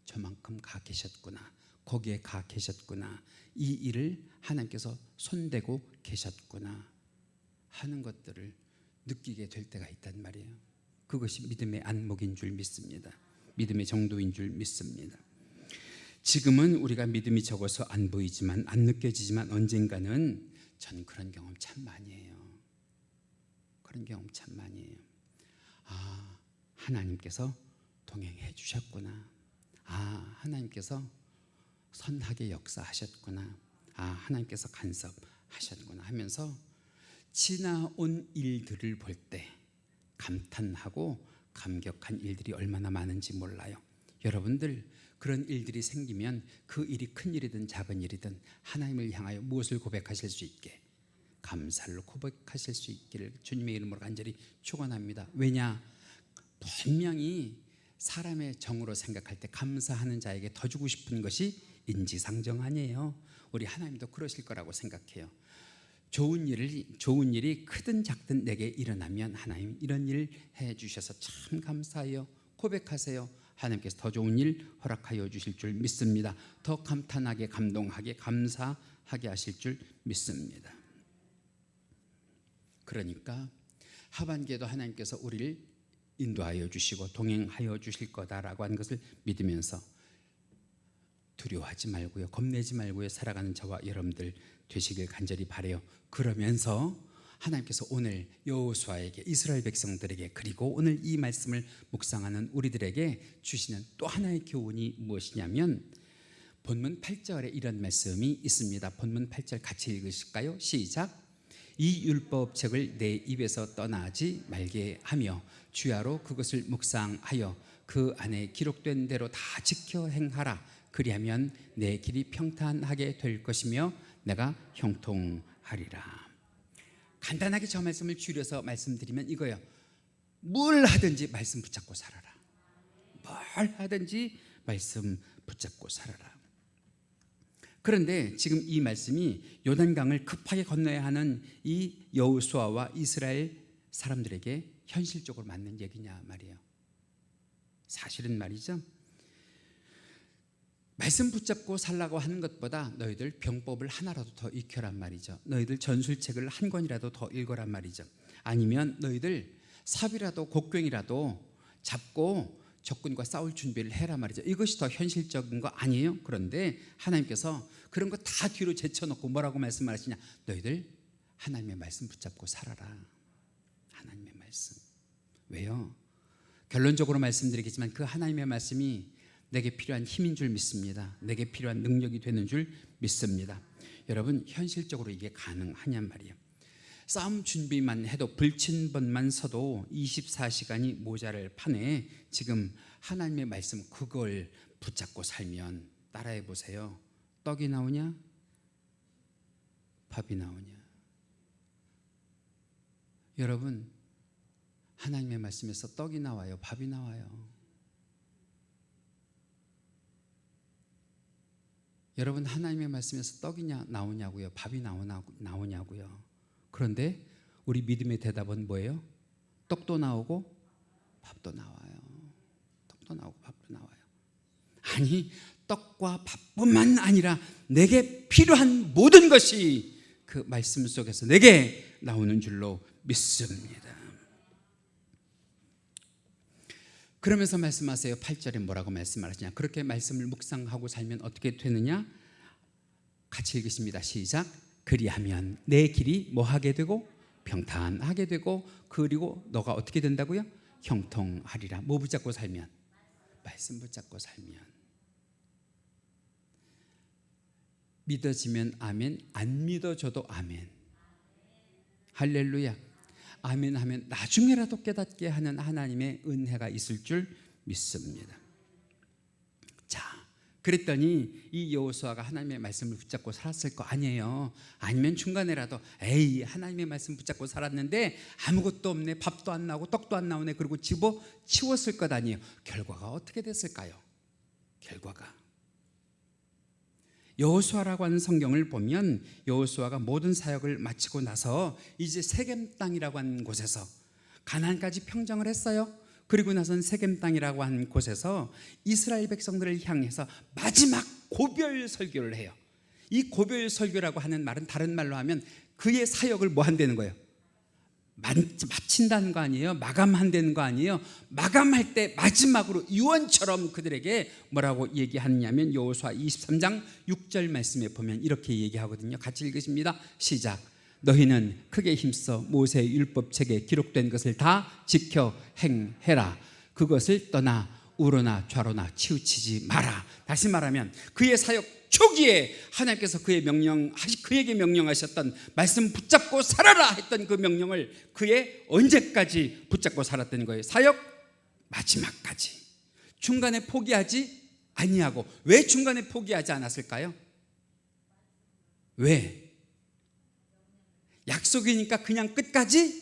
Speaker 1: 저만큼 가 계셨구나, 거기에 가 계셨구나, 이 일을 하나님께서 손대고 계셨구나 하는 것들을 느끼게 될 때가 있단 말이에요. 그것이 믿음의 안목인 줄 믿습니다. 믿음의 정도인 줄 믿습니다. 지금은 우리가 믿음이 적어서 안 보이지만, 안 느껴지지만 언젠가는 저는 그런 경험 참 많이 해요. 그런 경험 참 많이 해요. 하나님께서 동행해 주셨구나. 하나님께서 선하게 역사하셨구나. 하나님께서 간섭하셨구나 하면서 지나온 일들을 볼 때 감탄하고 감격한 일들이 얼마나 많은지 몰라요. 여러분들, 그런 일들이 생기면 그 일이 큰 일이든 작은 일이든 하나님을 향하여 무엇을 고백하실 수 있게, 감사를 고백하실 수 있기를 주님의 이름으로 간절히 축원합니다. 왜냐? 분명히 사람의 정으로 생각할 때 감사하는 자에게 더 주고 싶은 것이 인지상정 아니에요. 우리 하나님도 그러실 거라고 생각해요. 좋은 일이 크든 작든 내게 일어나면 하나님 이런 일 해주셔서 참 감사해요. 고백하세요. 하나님께서 더 좋은 일 허락하여 주실 줄 믿습니다. 더 감탄하게, 감동하게, 감사하게 하실 줄 믿습니다. 그러니까 하반기에도 하나님께서 우리를 인도하여 주시고 동행하여 주실 거다라고 하는 것을 믿으면서 두려워하지 말고요, 겁내지 말고요, 살아가는 저와 여러분들 되시길 간절히 바라요. 그러면서 하나님께서 오늘 여호수아에게, 이스라엘 백성들에게, 그리고 오늘 이 말씀을 묵상하는 우리들에게 주시는 또 하나의 교훈이 무엇이냐면, 본문 8절에 이런 말씀이 있습니다. 본문 8절 같이 읽으실까요? 시작. 이 율법책을 내 입에서 떠나지 말게 하며 주야로 그것을 묵상하여 그 안에 기록된 대로 다 지켜 행하라. 그리하면 내 길이 평탄하게 될 것이며 내가 형통하리라. 간단하게 저 말씀을 줄여서 말씀드리면 이거예요. 뭘 하든지 말씀 붙잡고 살아라. 뭘 하든지 말씀 붙잡고 살아라. 그런데 지금 이 말씀이 요단강을 급하게 건너야 하는 이 여호수아와 이스라엘 사람들에게 현실적으로 맞는 얘기냐 말이에요. 사실은 말이죠, 말씀 붙잡고 살라고 하는 것보다 너희들 병법을 하나라도 더 익혀란 말이죠. 너희들 전술책을 한 권이라도 더 읽어란 말이죠. 아니면 너희들 삽이라도 곡괭이라도 잡고 적군과 싸울 준비를 해라 말이죠. 이것이 더 현실적인 거 아니에요? 그런데 하나님께서 그런 거 다 뒤로 제쳐놓고 뭐라고 말씀하시냐? 너희들 하나님의 말씀 붙잡고 살아라. 하나님의 말씀. 왜요? 결론적으로 말씀드리겠지만 그 하나님의 말씀이 내게 필요한 힘인 줄 믿습니다. 내게 필요한 능력이 되는 줄 믿습니다. 여러분, 현실적으로 이게 가능하냔 말이에요. 싸움 준비만 해도 불친번만 서도 24시간이 모자랄 판에 지금 하나님의 말씀 그걸 붙잡고 살면 따라해 보세요. 떡이 나오냐? 밥이 나오냐? 여러분, 하나님의 말씀에서 떡이 나와요? 밥이 나와요? 여러분, 하나님의 말씀에서 떡이 나오냐고요? 밥이 나오냐고요? 그런데 우리 믿음의 대답은 뭐예요? 떡도 나오고 밥도 나와요. 떡도 나오고 밥도 나와요. 아니, 떡과 밥뿐만 아니라 내게 필요한 모든 것이 그 말씀 속에서 내게 나오는 줄로 믿습니다. 그러면서 말씀하세요. 8절에 뭐라고 말씀하시냐? 그렇게 말씀을 묵상하고 살면 어떻게 되느냐? 같이 읽겠습니다. 시작. 그리하면 내 길이 뭐하게 되고 평탄하게 되고, 그리고 너가 어떻게 된다고요? 형통하리라. 뭐 붙잡고 살면? 말씀 붙잡고 살면. 믿어지면 아멘, 안 믿어져도 아멘. 할렐루야. 아멘 하면 나중에라도 깨닫게 하는 하나님의 은혜가 있을 줄 믿습니다. 자, 그랬더니 이 여호수아가 하나님의 말씀을 붙잡고 살았을 거 아니에요. 아니면 중간에라도 에이, 하나님의 말씀 붙잡고 살았는데 아무것도 없네, 밥도 안 나오고 떡도 안 나오네, 그리고 집어치웠을 것 아니에요. 결과가 어떻게 됐을까요? 결과가 여호수아라고 하는 성경을 보면 여호수아가 모든 사역을 마치고 나서 이제 세겜 땅이라고 하는 곳에서 가나안까지 평정을 했어요. 그리고 나선 세겜 땅이라고 하는 곳에서 이스라엘 백성들을 향해서 마지막 고별 설교를 해요. 이 고별 설교라고 하는 말은 다른 말로 하면 그의 사역을 뭐 한다는 거예요? 마친다는 거 아니에요? 마감한다는 거 아니에요? 마감할 때 마지막으로 유언처럼 그들에게 뭐라고 얘기하느냐면 여호수아 23장 6절 말씀에 보면 이렇게 얘기하거든요. 같이 읽으십니다. 시작. 너희는 크게 힘써 모세의 율법책에 기록된 것을 다 지켜 행해라. 그것을 떠나 우로나 좌로나 치우치지 마라. 다시 말하면 그의 사역 초기에 하나님께서 그에게 명령하셨던 말씀 붙잡고 살아라 했던 그 명령을 그의 언제까지 붙잡고 살았던 거예요? 사역 마지막까지. 중간에 포기하지 아니하고. 왜 중간에 포기하지 않았을까요? 왜? 약속이니까 그냥 끝까지?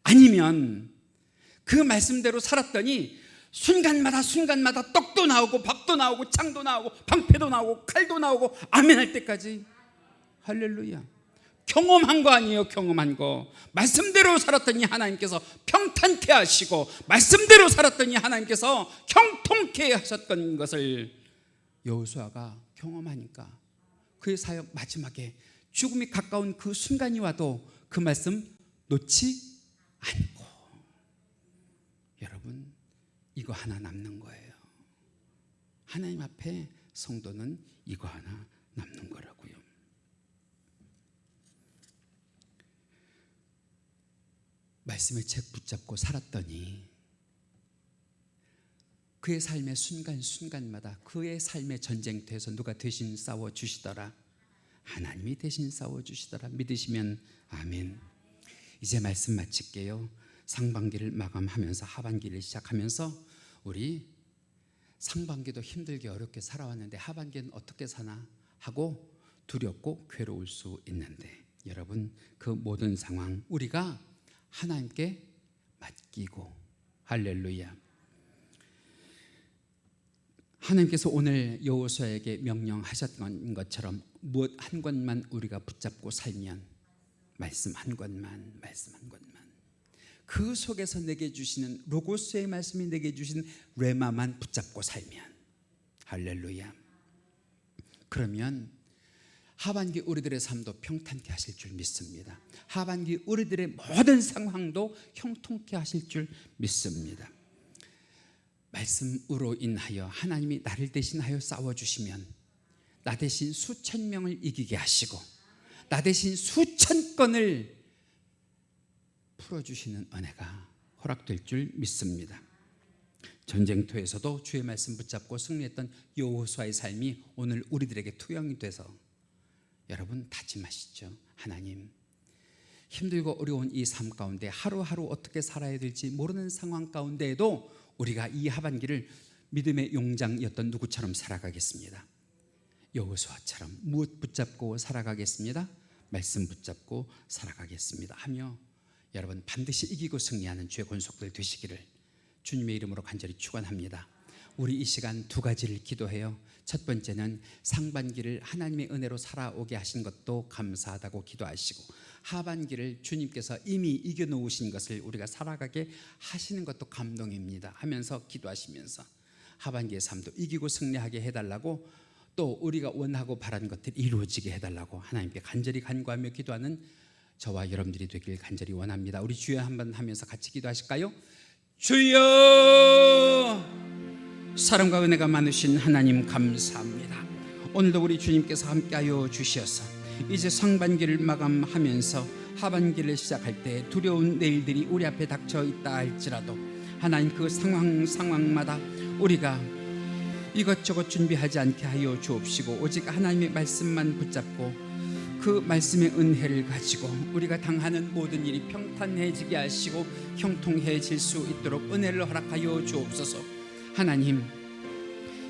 Speaker 1: 아니면 그 말씀대로 살았더니 순간마다 떡도 나오고 밥도 나오고 창도 나오고 방패도 나오고 칼도 나오고 아멘 할 때까지. 할렐루야. 경험한 거 아니에요? 경험한 거. 말씀대로 살았더니 하나님께서 평탄케 하시고, 말씀대로 살았더니 하나님께서 형통케 하셨던 것을 여호수아가 경험하니까 그의 사역 마지막에 죽음이 가까운 그 순간이 와도 그 말씀 놓지 않고. 여러분, 이거 하나 남는 거예요. 하나님 앞에 성도는 이거 하나 남는 거라고요. 말씀의 책 붙잡고 살았더니 그의 삶의 순간순간마다 그의 삶의 전쟁터에서 누가 대신 싸워주시더라? 하나님이 대신 싸워주시더라. 믿으시면 아멘. 이제 말씀 마칠게요. 상반기를 마감하면서 하반기를 시작하면서 우리 상반기도 힘들게 어렵게 살아왔는데 하반기는 어떻게 사나 하고 두렵고 괴로울 수 있는데, 여러분 그 모든 상황 우리가 하나님께 맡기고, 할렐루야, 하나님께서 오늘 여호수아에게 명령하셨던 것처럼 무엇 한 것만 우리가 붙잡고 살면, 말씀 한 것만, 말씀 한 것만, 그 속에서 내게 주시는 로고스의 말씀이 내게 주신 레마만 붙잡고 살면, 할렐루야, 그러면 하반기 우리들의 삶도 평탄케 하실 줄 믿습니다. 하반기 우리들의 모든 상황도 형통케 하실 줄 믿습니다. 말씀으로 인하여 하나님이 나를 대신하여 싸워주시면 나 대신 수천 명을 이기게 하시고 나 대신 수천 건을 풀어주시는 은혜가 허락될 줄 믿습니다. 전쟁터에서도 주의 말씀 붙잡고 승리했던 여호수아의 삶이 오늘 우리들에게 투영이 돼서 여러분 다짐하시죠. 하나님, 힘들고 어려운 이 삶 가운데 하루하루 어떻게 살아야 될지 모르는 상황 가운데에도 우리가 이 하반기를 믿음의 용장이었던 누구처럼 살아가겠습니다. 여호수아처럼 무엇 붙잡고 살아가겠습니다. 말씀 붙잡고 살아가겠습니다 하며 여러분 반드시 이기고 승리하는 주의 권속들 되시기를 주님의 이름으로 간절히 축원합니다. 우리 이 시간 두 가지를 기도해요. 첫 번째는 상반기를 하나님의 은혜로 살아오게 하신 것도 감사하다고 기도하시고, 하반기를 주님께서 이미 이겨놓으신 것을 우리가 살아가게 하시는 것도 감동입니다 하면서 기도하시면서 하반기의 삶도 이기고 승리하게 해달라고, 또 우리가 원하고 바라는 것들이 이루어지게 해달라고 하나님께 간절히 간구하며 기도하는 저와 여러분들이 되길 간절히 원합니다. 우리 주여 한번 하면서 같이 기도하실까요? 주여, 사랑과 은혜가 많으신 하나님 감사합니다. 오늘도 우리 주님께서 함께하여 주셔서 이제 상반기를 마감하면서 하반기를 시작할 때 두려운 내일들이 우리 앞에 닥쳐 있다 할지라도 하나님 그 상황마다 우리가 이것저것 준비하지 않게 하여 주옵시고 오직 하나님의 말씀만 붙잡고 그 말씀의 은혜를 가지고 우리가 당하는 모든 일이 평탄해지게 하시고 형통해질 수 있도록 은혜를 허락하여 주옵소서. 하나님,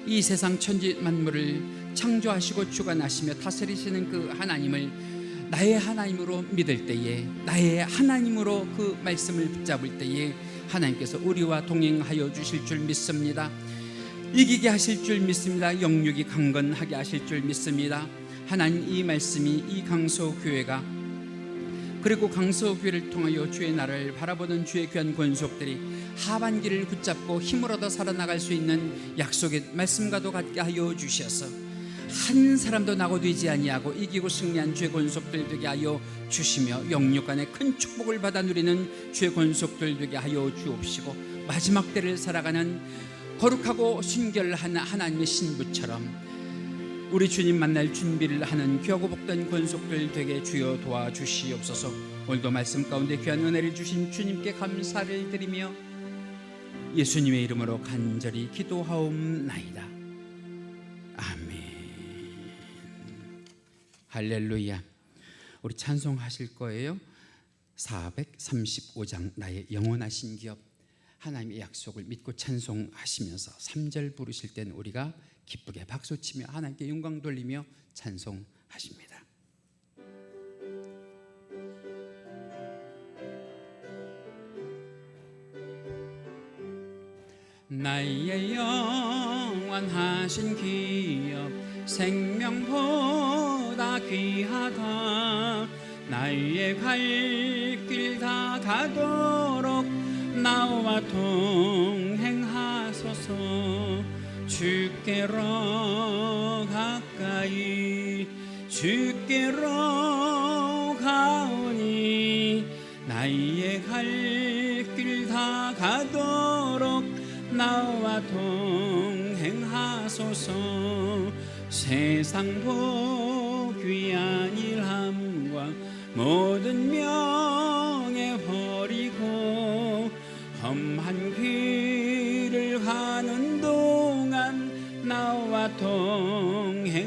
Speaker 1: 이 세상 천지 만물을 창조하시고 주관하시며 다스리시는 그 하나님을 나의 하나님으로 믿을 때에, 나의 하나님으로 그 말씀을 붙잡을 때에 하나님께서 우리와 동행하여 주실 줄 믿습니다. 이기게 하실 줄 믿습니다. 영육이 강건하게 하실 줄 믿습니다. 하나님, 이 말씀이 이 강서교회가 그리고 강서교회를 통하여 주의 나라를 바라보는 주의 귀한 권속들이 하반기를 붙잡고 힘을 얻어 살아나갈 수 있는 약속의 말씀과도 같게 하여 주셔서 한 사람도 낙오되지 아니하고 이기고 승리한 주의 권속들 되게 하여 주시며 영육 안에 큰 축복을 받아 누리는 주의 권속들 되게 하여 주옵시고 마지막 때를 살아가는 거룩하고 순결한 하나님의 신부처럼 우리 주님 만날 준비를 하는 귀하고 복된 권속들 되게 주여 도와주시옵소서. 오늘도 말씀 가운데 귀한 은혜를 주신 주님께 감사를 드리며 예수님의 이름으로 간절히 기도하옵나이다. 아멘. 할렐루야. 우리 찬송하실 거예요. 435장 나의 영원하신 기업, 하나님의 약속을 믿고 찬송하시면서 3절 부르실 때는 우리가 기쁘게 박수치며 하나님께 영광 돌리며 찬송하십니다. 나의 영원하신 기업 생명보다 귀하다. 나의 갈 길 다 가도록 나와 동행하소서. 주께로 가까이 주께로 가오니 나의 갈 길 다 가도록 나와 동행하소서. 세상 귀한 일함과 모든 명예 버리고 험한 길을 가는 동안 나와 동행하소서.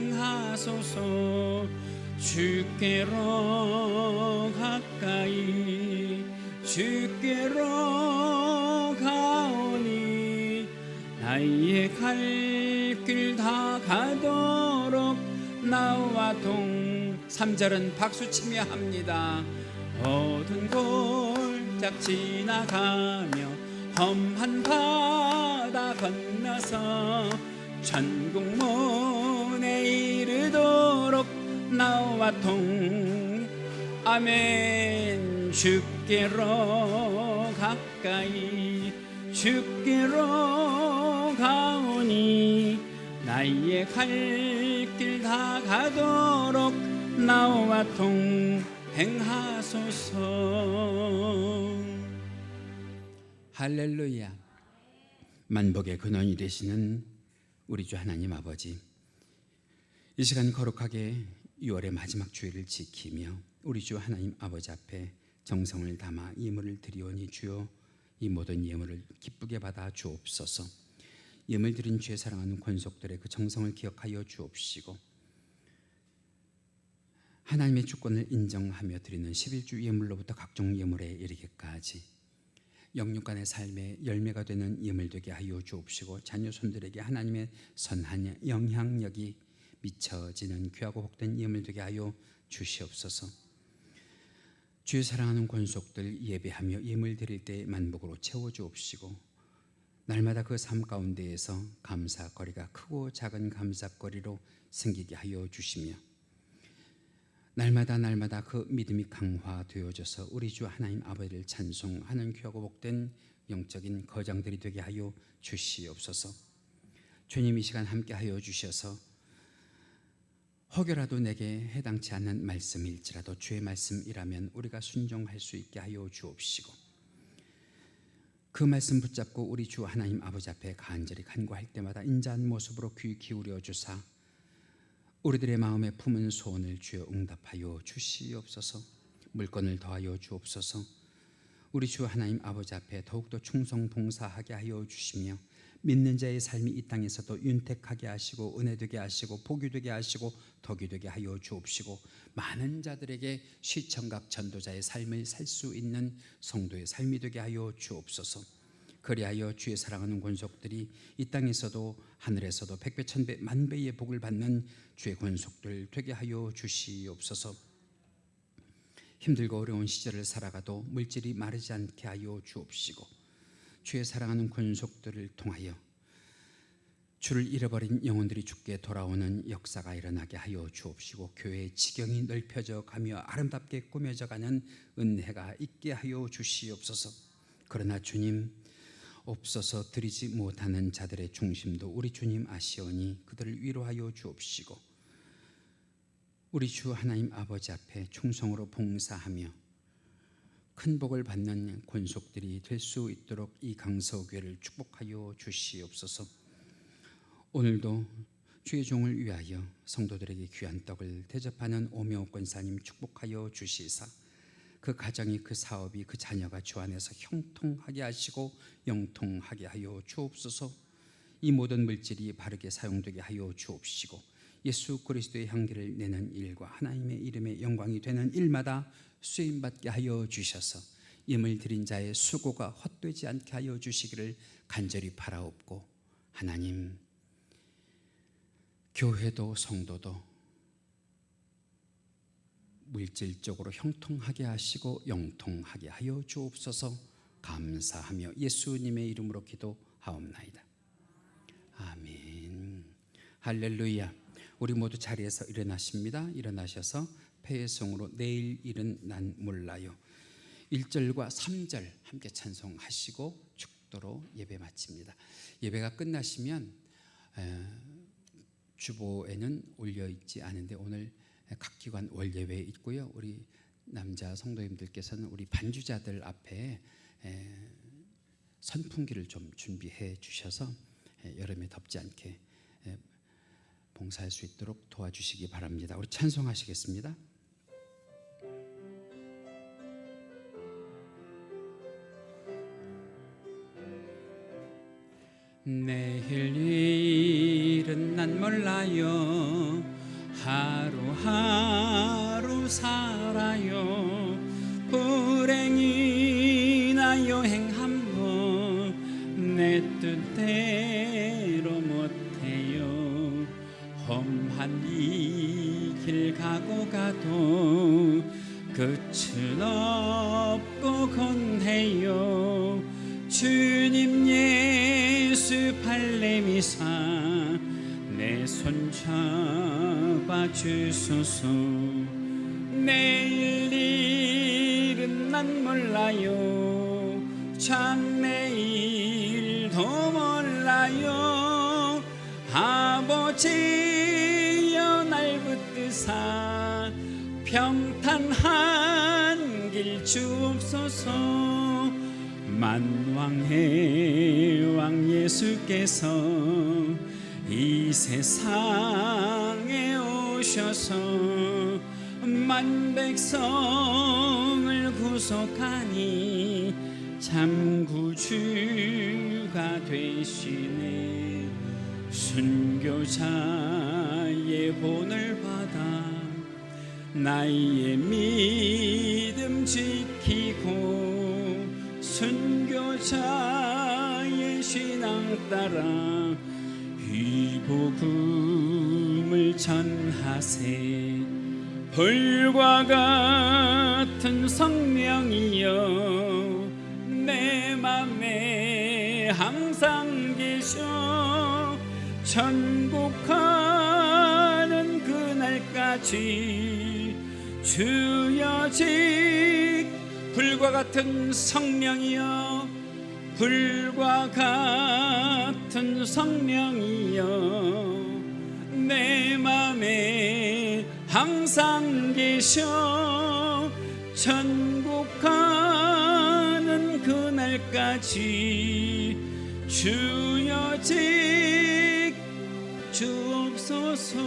Speaker 1: 주께로 가까이 주께로 가오니 나의 갈 길 다 가도록 나와 3절은 박수치며 합니다. 어두운 골짝 지나가며 험한 바다 건너서 천국 문에 이르도록 나와 아멘. 주께로 가까이 주께로 가오니 나의 갈 길 다 가도록 나와 동행하소서. 할렐루야. 만복의 근원이 되시는 우리 주 하나님 아버지, 이 시간 거룩하게 6월의 마지막 주일을 지키며 우리 주 하나님 아버지 앞에 정성을 담아 예물을 드리오니 주여, 이 모든 예물을 기쁘게 받아 주옵소서. 예물 드린 주의 사랑하는 권속들의 그 정성을 기억하여 주옵시고, 하나님의 주권을 인정하며 드리는 11주 예물로부터 각종 예물에 이르기까지 영육간의 삶의 열매가 되는 예물 되게 하여 주옵시고, 자녀 손들에게 하나님의 선한 영향력이 미쳐지는 귀하고 복된 예물 되게 하여 주시옵소서. 주의 사랑하는 권속들 예배하며 예물 드릴 때 만복으로 채워 주옵시고, 날마다 그 삶 가운데에서 감사거리가 크고 작은 감사거리로 생기게 하여 주시며, 날마다 그 믿음이 강화되어져서 우리 주 하나님 아버지를 찬송하는 귀하고 복된 영적인 거장들이 되게 하여 주시옵소서. 주님, 이 시간 함께 하여 주셔서 혹여라도 내게 해당치 않는 말씀일지라도 주의 말씀이라면 우리가 순종할 수 있게 하여 주옵시고, 그 말씀 붙잡고 우리 주 하나님 아버지 앞에 간절히 간구할 때마다 인자한 모습으로 귀 기울여 주사 우리들의 마음에 품은 소원을 주여 응답하여 주시옵소서. 물건을 더하여 주옵소서. 우리 주 하나님 아버지 앞에 더욱더 충성 봉사하게 하여 주시며, 믿는 자의 삶이 이 땅에서도 윤택하게 하시고 은혜되게 하시고 복이 되게 하시고 덕이 되게 하여 주옵시고, 많은 자들에게 시청각 전도자의 삶을 살 수 있는 성도의 삶이 되게 하여 주옵소서. 그리하여 주의 사랑하는 권속들이 이 땅에서도 하늘에서도 백배 천배 만배의 복을 받는 주의 권속들 되게 하여 주시옵소서. 힘들고 어려운 시절을 살아가도 물질이 마르지 않게 하여 주옵시고, 주의 사랑하는 권속들을 통하여 주를 잃어버린 영혼들이 주께 돌아오는 역사가 일어나게 하여 주옵시고, 교회의 지경이 넓혀져 가며 아름답게 꾸며져 가는 은혜가 있게 하여 주시옵소서. 그러나 주님, 없어서 드리지 못하는 자들의 중심도 우리 주님 아시오니 그들을 위로하여 주옵시고, 우리 주 하나님 아버지 앞에 충성으로 봉사하며 큰 복을 받는 권속들이 될 수 있도록 이 강서교회를 축복하여 주시옵소서. 오늘도 주의 종을 위하여 성도들에게 귀한 떡을 대접하는 오묘 권사님 축복하여 주시사, 그 가정이, 그 사업이, 그 자녀가 주 안에서 형통하게 하시고 영통하게 하여 주옵소서. 이 모든 물질이 바르게 사용되게 하여 주옵시고, 예수 그리스도의 향기를 내는 일과 하나님의 이름의 영광이 되는 일마다 쓰임받게 하여 주셔서 예물 드린 자의 수고가 헛되지 않게 하여 주시기를 간절히 바라옵고, 하나님, 교회도 성도도 물질적으로 형통하게 하시고 영통하게 하여 주옵소서. 감사하며 예수님의 이름으로 기도하옵나이다. 아멘. 할렐루야. 우리 모두 자리에서 일어나십니다. 일어나셔서 폐성으로 내일 일은 난 몰라요 1절과 3절 함께 찬송하시고 축도로 예배 마칩니다. 예배가 끝나시면 주보에는 올려있지 않은데 오늘 각 기관 월예배 있고요. 우리 남자 성도님들께서는 우리 반주자들 앞에 선풍기를 좀 준비해 주셔서 여름에 덥지 않게 봉사할 수 있도록 도와주시기 바랍니다. 우리 찬송하시겠습니다. 내일 일은 난 몰라요. 하루하루 살아요. 불행이나 여행 한번 내 뜻대로 험한 이 길 가고 가도 끝은 없고 건해요. 주님 예수 발레미사 내 손 잡아 주소서. 내일 일은 난 몰라요. 장래일도 몰라요. 아버지여 날 붙드사 평탄한 길 주옵소서. 만왕의 왕 예수께서 이 세상에 오셔서 만백성을 구속하니 참 구주가 되시네. 순교자의 본을 받아 나의 믿음 지키고 순교자의 신앙 따라 이 복음을 전하세. 불과 같은 성령이여 내 맘에 항상 계셔. 천국 가는 그날까지 주여직. 불과 같은 성령이여 불과 같은 성령이여 내 맘에 항상 계셔. 천국 가는 그날까지 주여직 주옵소서.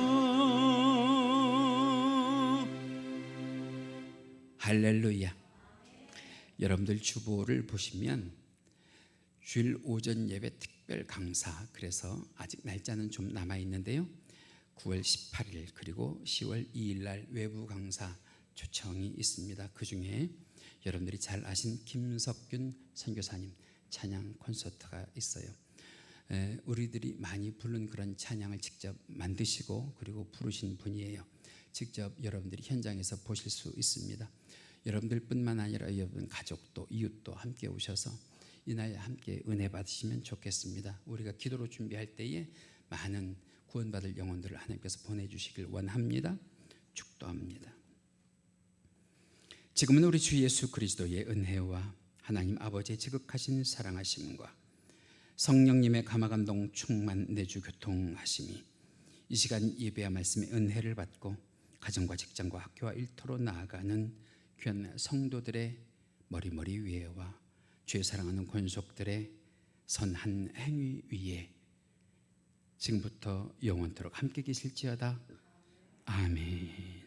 Speaker 1: 할렐루야. 여러분들 주보를 보시면 주일 오전 예배 특별 강사, 그래서 아직 날짜는 좀 남아 있는데요. 9월 18일 그리고 10월 2일 날 외부 강사 초청이 있습니다. 그 중에 여러분들이 잘 아신 김석균 선교사님 찬양 콘서트가 있어요. 우리들이 많이 부른 그런 찬양을 직접 만드시고 그리고 부르신 분이에요. 직접 여러분들이 현장에서 보실 수 있습니다. 여러분들뿐만 아니라 여러분 가족도 이웃도 함께 오셔서 이날 함께 은혜 받으시면 좋겠습니다. 우리가 기도로 준비할 때에 많은 구원받을 영혼들을 하나님께서 보내주시길 원합니다. 축도합니다. 지금은 우리 주 예수 그리스도의 은혜와 하나님 아버지의 지극하신 사랑하심과 성령님의 감화감동 충만 내주 교통하심이 이 시간 예배와 말씀의 은혜를 받고 가정과 직장과 학교와 일터로 나아가는 귀한 성도들의 머리머리 위에와 주의 사랑하는 권속들의 선한 행위 위에 지금부터 영원토록 함께 계실지어다. 아멘.